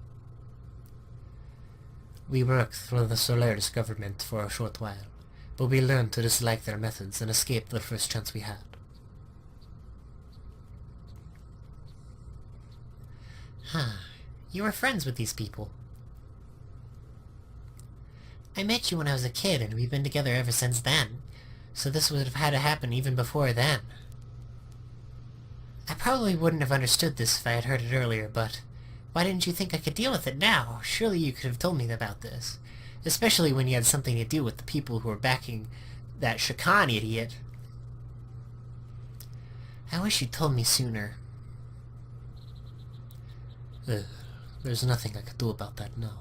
We worked for the Solaris government for a short while, but we learned to dislike their methods and escaped the first chance we had. Huh. You were friends with these people. I met you when I was a kid, and we've been together ever since then, so this would have had to happen even before then. I probably wouldn't have understood this if I had heard it earlier, but why didn't you think I could deal with it now? Surely you could have told me about this. Especially when you had something to do with the people who were backing that Shakan idiot. I wish you'd told me sooner. There's nothing I could do about that now.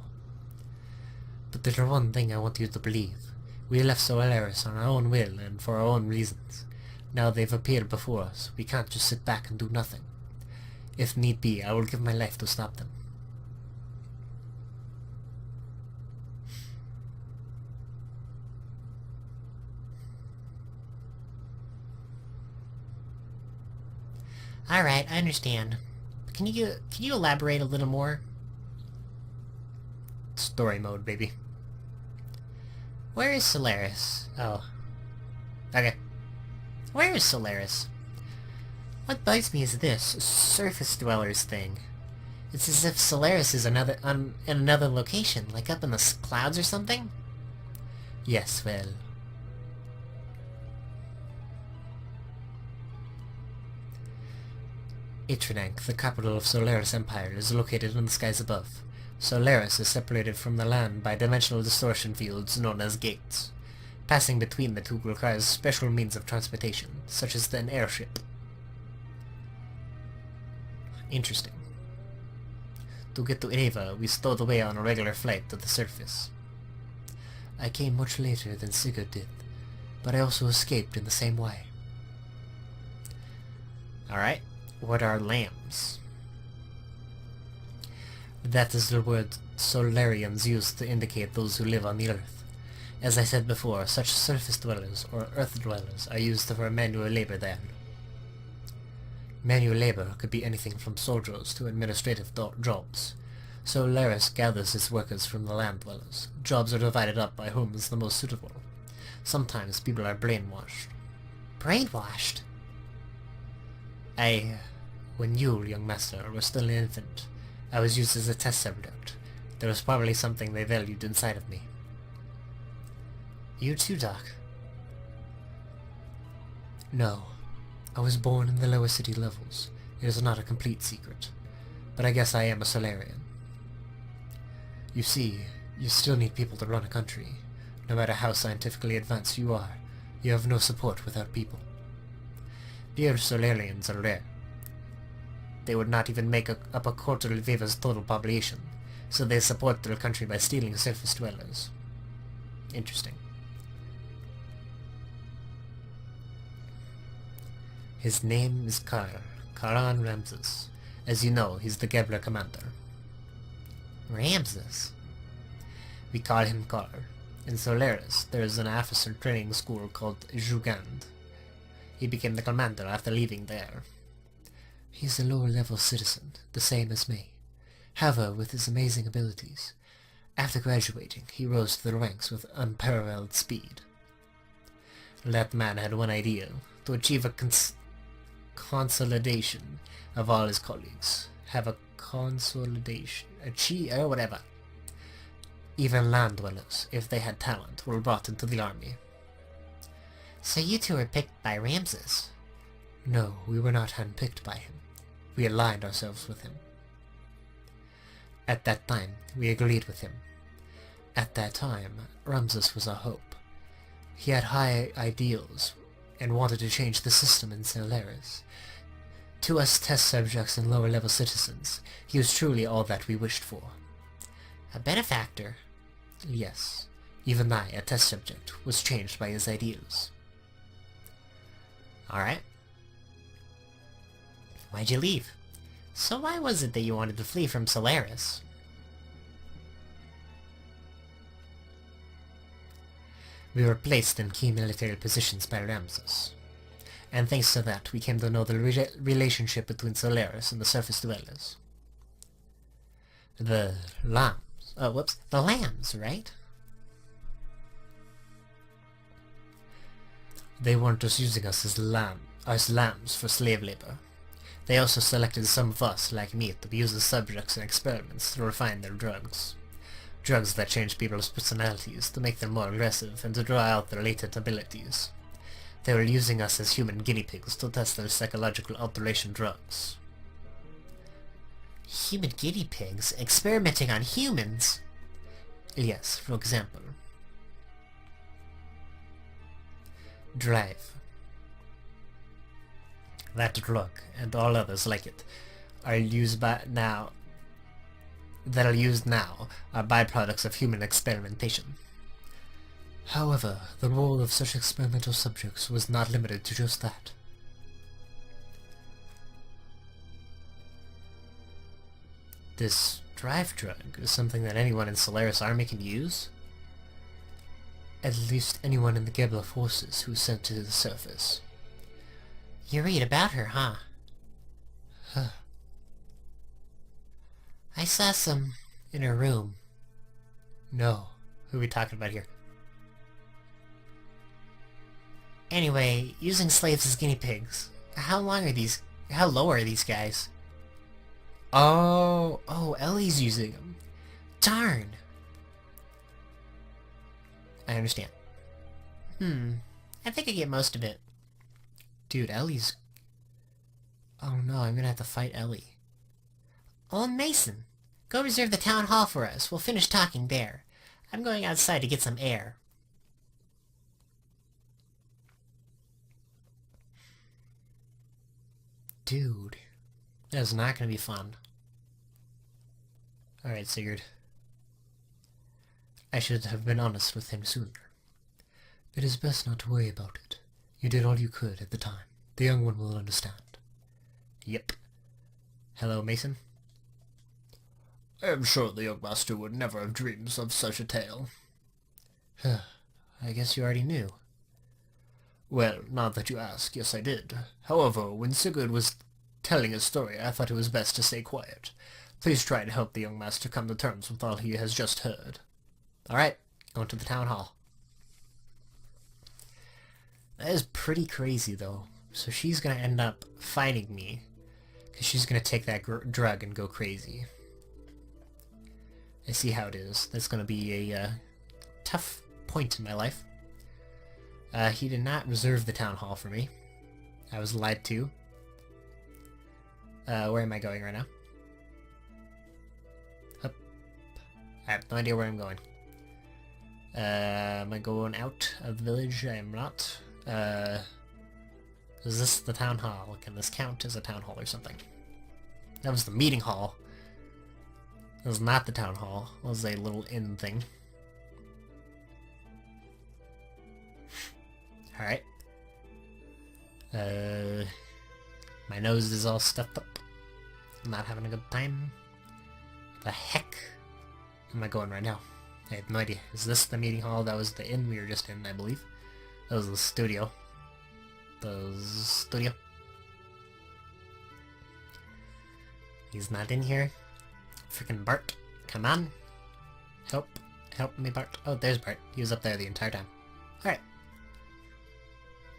But there's one thing I want you to believe. We left Solaris on our own will and for our own reasons. Now they've appeared before us. We can't just sit back and do nothing. If need be, I will give my life to stop them. Alright, I understand. Can you elaborate a little more? Story mode, baby. Where is Solaris? Oh. Okay. Where is Solaris? What bugs me is this surface dwellers thing. It's as if Solaris is in another location, like up in the clouds or something? Yes, well... Atronach, the capital of Solaris Empire, is located in the skies above. Solaris is separated from the land by dimensional distortion fields known as gates. Passing between the two requires special means of transportation, such as an airship. Interesting. To get to Ava, we stowed away on a regular flight to the surface. I came much later than Sigurd did, but I also escaped in the same way. Alright. What are lambs? That is the word Solarians use to indicate those who live on the earth. As I said before, such surface dwellers or earth dwellers are used for manual labor there. Manual labor could be anything from soldiers to administrative jobs. Solaris gathers its workers from the land dwellers. Jobs are divided up by whom is the most suitable. Sometimes people are brainwashed. Brainwashed? When you, young master, were still an infant, I was used as a test subject. There was probably something they valued inside of me. You too, Doc? No. I was born in the lower city levels. It is not a complete secret. But I guess I am a Solarian. You see, you still need people to run a country. No matter how scientifically advanced you are, you have no support without people. Pure Solarians are rare. They would not even make up a quarter of Eva's total population, so they support their country by stealing surface dwellers. Interesting. His name is Karan Ramses. As you know, he's the Gebler commander. Ramses. We call him Carl. In Solaris, there is an officer training school called Xenogears. He became the commander after leaving there. He's a lower-level citizen, the same as me. However, with his amazing abilities, after graduating, he rose to the ranks with unparalleled speed. That man had one idea, to achieve a consolidation of all his colleagues. Have a consolidation, or whatever. Even land dwellers, if they had talent, were brought into the army. So you two were picked by Ramses? No, we were not handpicked by him. We aligned ourselves with him. At that time, we agreed with him. At that time, Ramses was our hope. He had high ideals, and wanted to change the system in Solaris. To us test subjects and lower-level citizens, he was truly all that we wished for. A benefactor? Yes. Even I, a test subject, was changed by his ideals. Alright. Why'd you leave? So why was it that you wanted to flee from Solaris? We were placed in key military positions by Ramses. And thanks to that, we came to know the relationship between Solaris and the surface dwellers. The lambs. Oh, whoops. The lambs, right? They weren't just using us as lambs for slave labor. They also selected some of us, like me, to be used as subjects in experiments to refine their drugs. Drugs that change people's personalities, to make them more aggressive, and to draw out their latent abilities. They were using us as human guinea pigs to test their psychological alteration drugs. Human guinea pigs? Experimenting on humans? Yes, for example. Drive. That drug, and all others like it, are used now are byproducts of human experimentation. However, the role of such experimental subjects was not limited to just that. This drive drug is something that anyone in Solaris Army can use? At least anyone in the Gebler forces who is sent to the surface. You read about her, huh? I saw some in her room. No. Who are we talking about here? Anyway, using slaves as guinea pigs. How low are these guys? Oh, Ellie's using them. Darn. I understand. I think I get most of it. Dude, Ellie's... Oh no, I'm gonna have to fight Ellie. Old Mason, go reserve the town hall for us. We'll finish talking there. I'm going outside to get some air. Dude, that's not gonna be fun. Alright, Sigurd. I should have been honest with him sooner. It is best not to worry about it. You did all you could at the time. The young one will understand. Yep. Hello, Mason? I am sure the young master would never have dreams of such a tale. I guess you already knew. Well, now that you ask, yes I did. However, when Sigurd was telling his story, I thought it was best to stay quiet. Please try to help the young master come to terms with all he has just heard. Alright, going to the town hall. That is pretty crazy, though. So she's gonna end up fighting me, because she's gonna take that drug and go crazy. I see how it is. That's gonna be a tough point in my life. He did not reserve the town hall for me. I was lied to. Where am I going right now? Up. I have no idea where I'm going. Am I going out of the village? I am not. Is this the town hall? Can this count as a town hall or something? That was the meeting hall. That was not the town hall. It was a little inn thing. Alright. My nose is all stuffed up. not having a good time. The heck am I going right now? I have no idea. Is this the meeting hall? That was the inn we were just in, I believe. That was the studio. He's not in here. Freaking Bart. Come on. Help me, Bart. Oh, there's Bart. He was up there the entire time. Alright.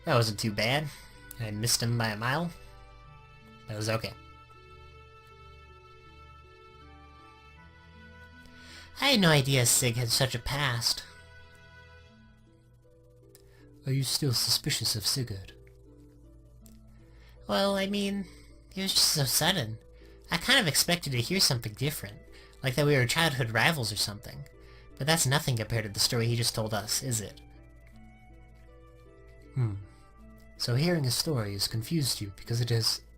That wasn't too bad. I missed him by a mile. That was okay. I had no idea Sig had such a past. Are you still suspicious of Sigurd? Well, I mean, it was just so sudden. I kind of expected to hear something different, like that we were childhood rivals or something. But that's nothing compared to the story he just told us, is it? So hearing his story has confused you because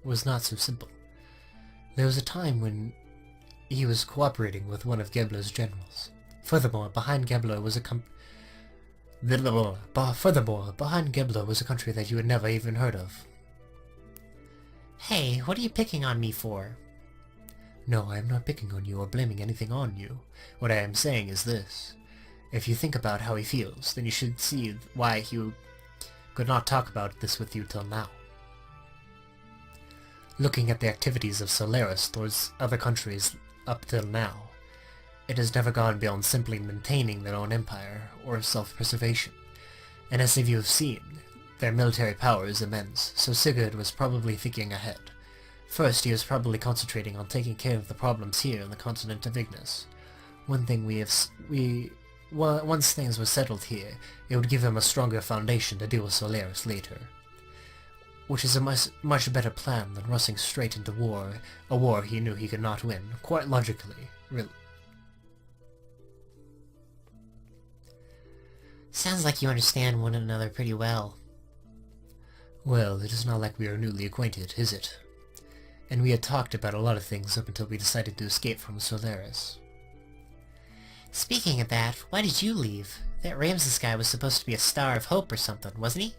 was not so simple. There was a time when he was cooperating with one of Gebler's generals. Furthermore, behind Gebler was a country that you had never even heard of. Hey, what are you picking on me for? No, I am not picking on you or blaming anything on you. What I am saying is this. If you think about how he feels, then you should see why he could not talk about this with you till now. Looking at the activities of Solaris towards other countries up till now, it has never gone beyond simply maintaining their own empire or self-preservation. And as you have seen, their military power is immense, so Sigurd was probably thinking ahead. First, he was probably concentrating on taking care of the problems here on the continent of Ignis. Once things were settled here, it would give him a stronger foundation to deal with Solaris later. Which is a much better plan than rushing straight into war, a war he knew he could not win, quite logically, really. Sounds like you understand one another pretty well. Well, it is not like we are newly acquainted, is it? And we had talked about a lot of things up until we decided to escape from Solaris. Speaking of that, why did you leave? That Ramses guy was supposed to be a star of hope or something, wasn't he?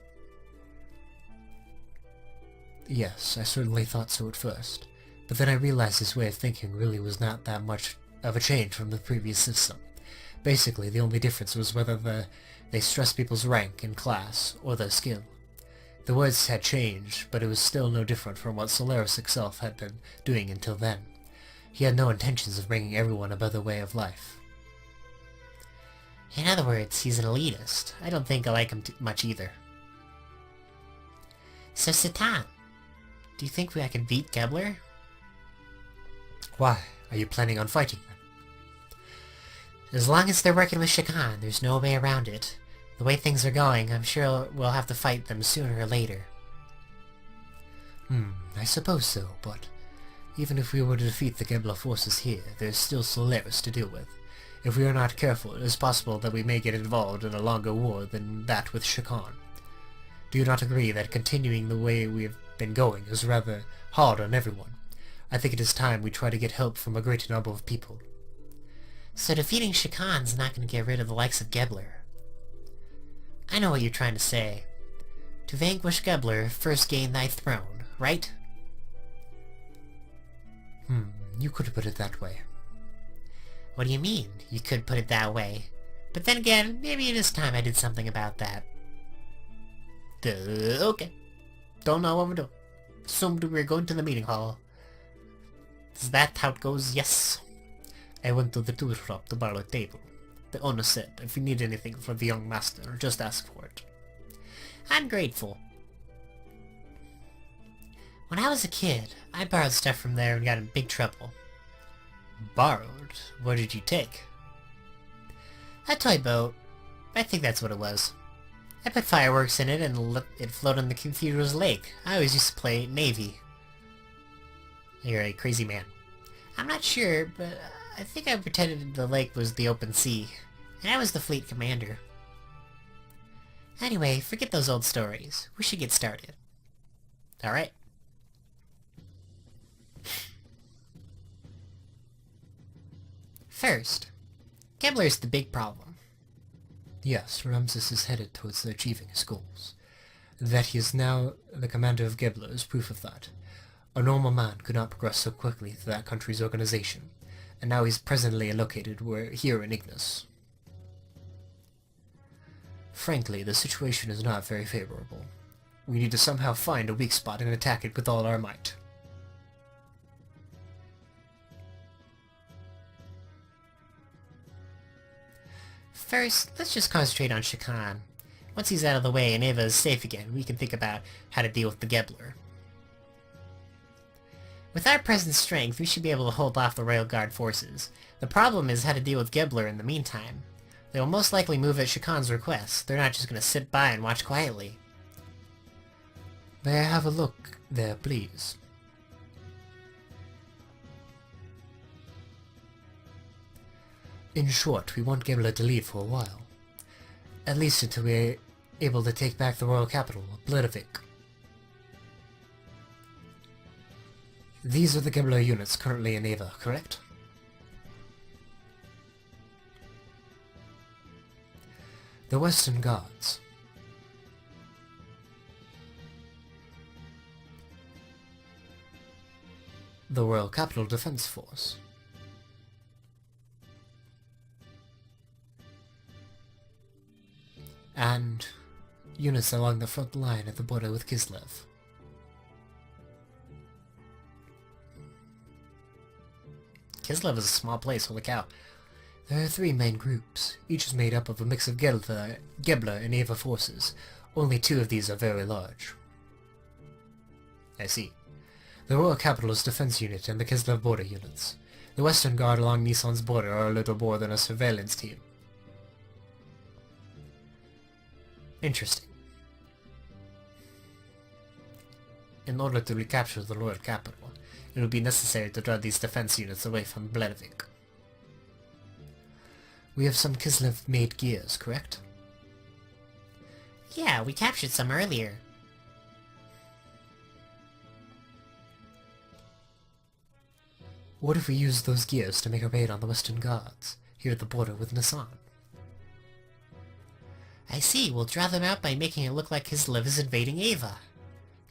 Yes, I certainly thought so at first. But then I realized his way of thinking really was not that much of a change from the previous system. Basically, the only difference was whether they stressed people's rank and class, or their skill. The words had changed, but it was still no different from what Solaris itself had been doing until then. He had no intentions of bringing everyone a better way of life. In other words, he's an elitist. I don't think I like him much either. So Satan, do you think I can beat Gebler? Why? Are you planning on fighting them? As long as they're working with Shakan, there's no way around it. The way things are going, I'm sure we'll have to fight them sooner or later. I suppose so, but even if we were to defeat the Gebler forces here, there's still Solaris to deal with. If we are not careful, it is possible that we may get involved in a longer war than that with Shakan. Do you not agree that continuing the way we have been going is rather hard on everyone? I think it is time we try to get help from a greater number of people. So defeating Shakan's not going to get rid of the likes of Gebler. I know what you're trying to say. To vanquish Gebler, first gain thy throne, right? You could put it that way. What do you mean, you could put it that way? But then again, maybe it is time I did something about that. Okay. Don't know what we're doing. Assumed we were going to the meeting hall. Is that how it goes? Yes. I went to the tool shop to borrow a table. The owner said, if you need anything for the young master, just ask for it. I'm grateful. When I was a kid, I borrowed stuff from there and got in big trouble. Borrowed? What did you take? A toy boat. I think that's what it was. I put fireworks in it and let it float on the cathedral's lake. I always used to play Navy. You're a crazy man. I'm not sure, but I think I pretended the lake was the open sea, and I was the fleet commander. Anyway, forget those old stories. We should get started. Alright. First, Gebler's the big problem. Yes, Ramses is headed towards achieving his goals. That he is now the commander of Gebler is proof of that. A normal man could not progress so quickly through that country's organization, and now he's presently located here in Ignis. Frankly, the situation is not very favorable. We need to somehow find a weak spot and attack it with all our might. First, let's just concentrate on Shakan. Once he's out of the way and Ava is safe again, we can think about how to deal with the Gebler. With our present strength, we should be able to hold off the Royal Guard forces. The problem is how to deal with Gebler in the meantime. They will most likely move at Shakan's request. They're not just going to sit by and watch quietly. May I have a look there, please? In short, we want Gebler to leave for a while. At least until we're able to take back the royal capital, Bledavik. These are the Gebler units currently in Ava, correct? The Western Guards. The Royal Capital Defense Force. And units along the front line at the border with Kislev. Kislev is a small place, holy cow. There are 3 main groups. Each is made up of a mix of Gebler and Ava forces. Only 2 of these are very large. I see. The Royal Capital's defense unit and the Kislev border units. The Western Guard along Nissan's border are a little more than a surveillance team. Interesting. In order to recapture the royal capital, it would be necessary to draw these defense units away from Bledavik. We have some Kislev-made gears, correct? Yeah, we captured some earlier. What if we use those gears to make a raid on the Western Guards, here at the border with Nissan? I see, we'll draw them out by making it look like Kislev is invading Ava.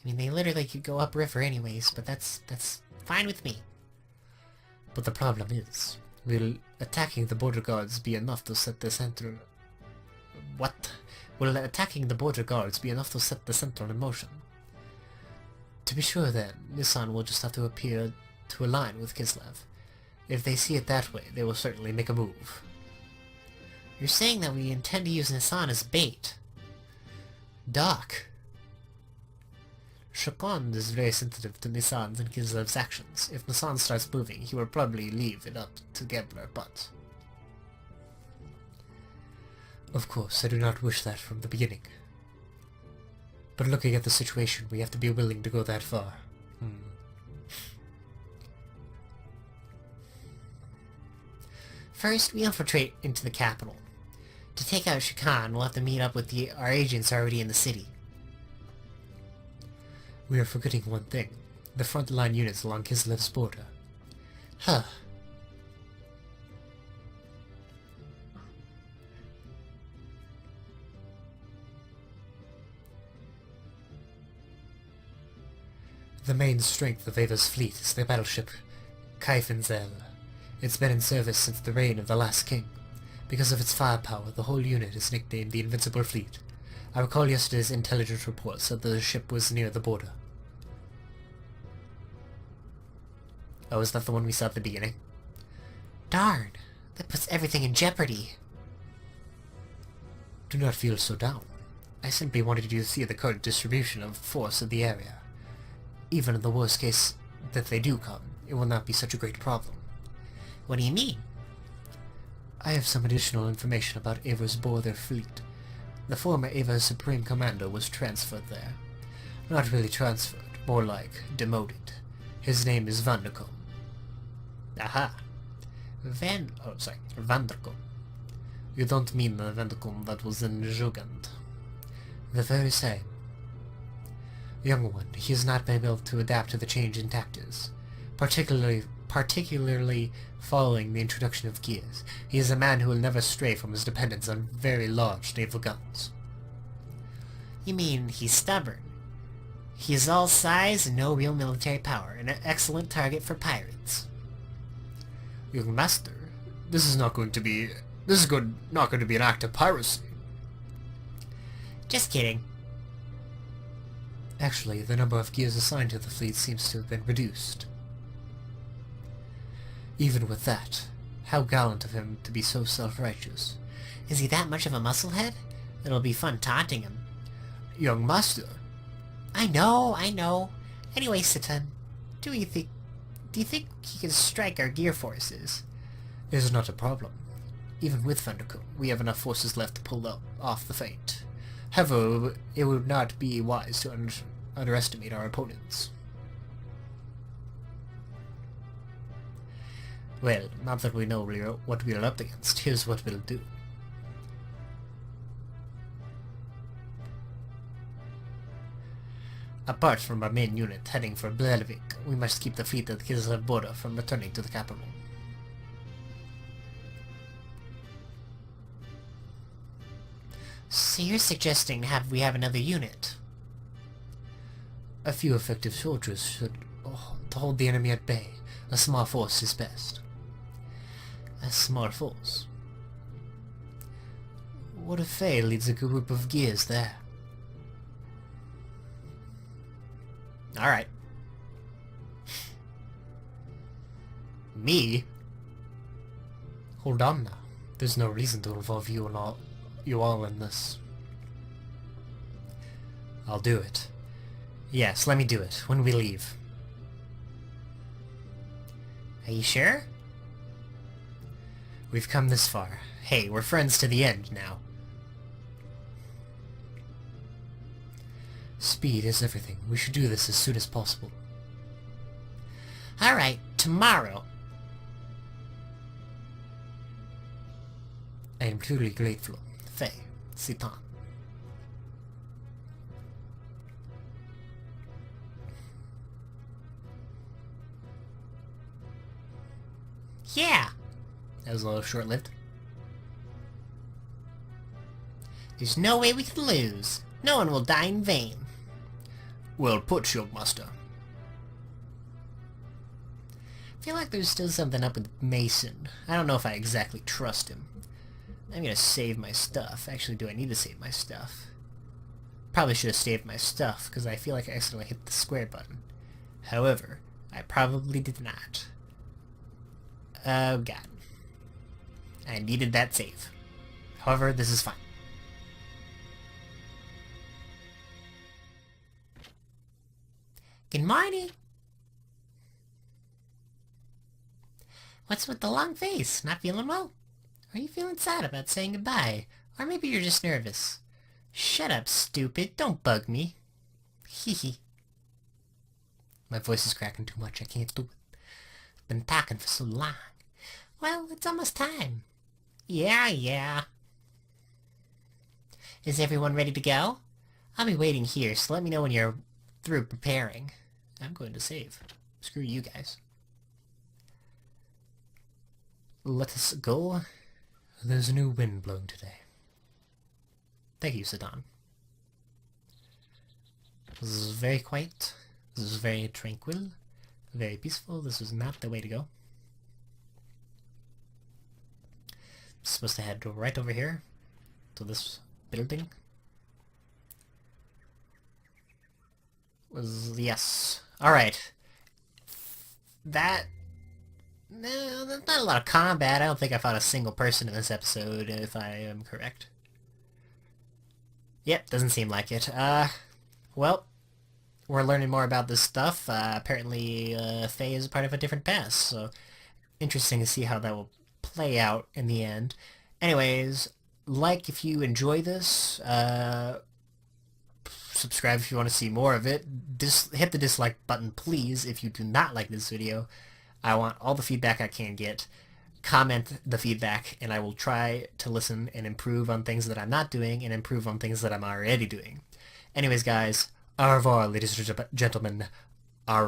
I mean, they literally could go upriver anyways, but that's fine with me. But the problem is, will attacking the border guards be enough to set the center... What? Will attacking the border guards be enough to set the center in motion? To be sure then, Nissan will just have to appear to align with Kislev. If they see it that way, they will certainly make a move. You're saying that we intend to use Nissan as bait? Doc! Shakan is very sensitive to Nissan's and Kislev's actions. If Nissan starts moving, he will probably leave it up to Gebler, but... Of course, I do not wish that from the beginning. But looking at the situation, we have to be willing to go that far. First, we infiltrate into the capital. To take out Shakan, we'll have to meet up with our agents already in the city. We are forgetting one thing. The front-line units along Kislev's border. Huh. The main strength of Ava's fleet is the battleship Kaifenzel. It's been in service since the reign of the last king. Because of its firepower, the whole unit is nicknamed the Invincible Fleet. I recall yesterday's intelligence report said that the ship was near the border. Oh, is that the one we saw at the beginning? Darn! That puts everything in jeopardy. Do not feel so down. I simply wanted you to see the current distribution of force in the area. Even in the worst case that they do come, it will not be such a great problem. What do you mean? I have some additional information about Ava's border fleet. The former Ava Supreme Commander was transferred there. Not really transferred, more like demoted. His name is Vandercombe. Aha. Vandercombe. You don't mean the Vandercombe that was in Jugend. The very same. Young one, he has not been able to adapt to the change in tactics, particularly following the introduction of gears. He is a man who will never stray from his dependence on very large naval guns. You mean he's stubborn? He is all size and no real military power, and an excellent target for pirates. Young master, this is not going to be an act of piracy. Just kidding. Actually, the number of gears assigned to the fleet seems to have been reduced. Even with that, how gallant of him to be so self-righteous. Is he that much of a musclehead? It'll be fun taunting him. Young master. I know. Anyway, Satan, do you think he can strike our gear forces? It is not a problem. Even with Thundercone, we have enough forces left to pull off the feint. However, it would not be wise to underestimate our opponents. Well, now that we know what we're up against, here's what we'll do. Apart from our main unit heading for Blervik, we must keep the fleet at Kislev border from returning to the capital. So you're suggesting we have another unit? A few effective soldiers should to hold the enemy at bay. A small force is best. A small force? What if Faye leads a group of gears there? Alright. Me? Hold on now. There's no reason to involve you all in this. I'll do it. Yes, let me do it, when we leave. Are you sure? We've come this far. Hey, we're friends to the end now. Speed is everything. We should do this as soon as possible. Alright, tomorrow. I am truly grateful. Faye, Citan. Yeah! That was a little short-lived. There's no way we can lose. No one will die in vain. Well put, young master. I feel like there's still something up with Mason. I don't know if I exactly trust him. I'm gonna save my stuff. Actually, do I need to save my stuff? Probably should have saved my stuff, because I feel like I accidentally hit the square button. However, I probably did not. Oh god. I needed that save. However, this is fine. Good morning! What's with the long face? Not feeling well? Are you feeling sad about saying goodbye? Or maybe you're just nervous. Shut up, stupid. Don't bug me. Hehe. My voice is cracking too much. I can't do it. Been talking for so long. Well, it's almost time. Yeah. Is everyone ready to go? I'll be waiting here, so let me know when you're through preparing. I'm going to save. Screw you guys. Let us go. There's a new wind blowing today. Thank you, Sedan. This is very quiet. This is very tranquil. Very peaceful. This is not the way to go. I'm supposed to head right over here to this building. Yes. Alright. No, there's not a lot of combat. I don't think I fought a single person in this episode, if I am correct. Yep, doesn't seem like it. Well, we're learning more about this stuff. Apparently, Faye is part of a different past, so interesting to see how that will play out in the end. Anyways, like if you enjoy this, subscribe if you want to see more of it. Hit the dislike button, please, if you do not like this video. I want all the feedback I can get. Comment the feedback, and I will try to listen and improve on things that I'm not doing and improve on things that I'm already doing. Anyways, guys, au revoir, ladies and gentlemen.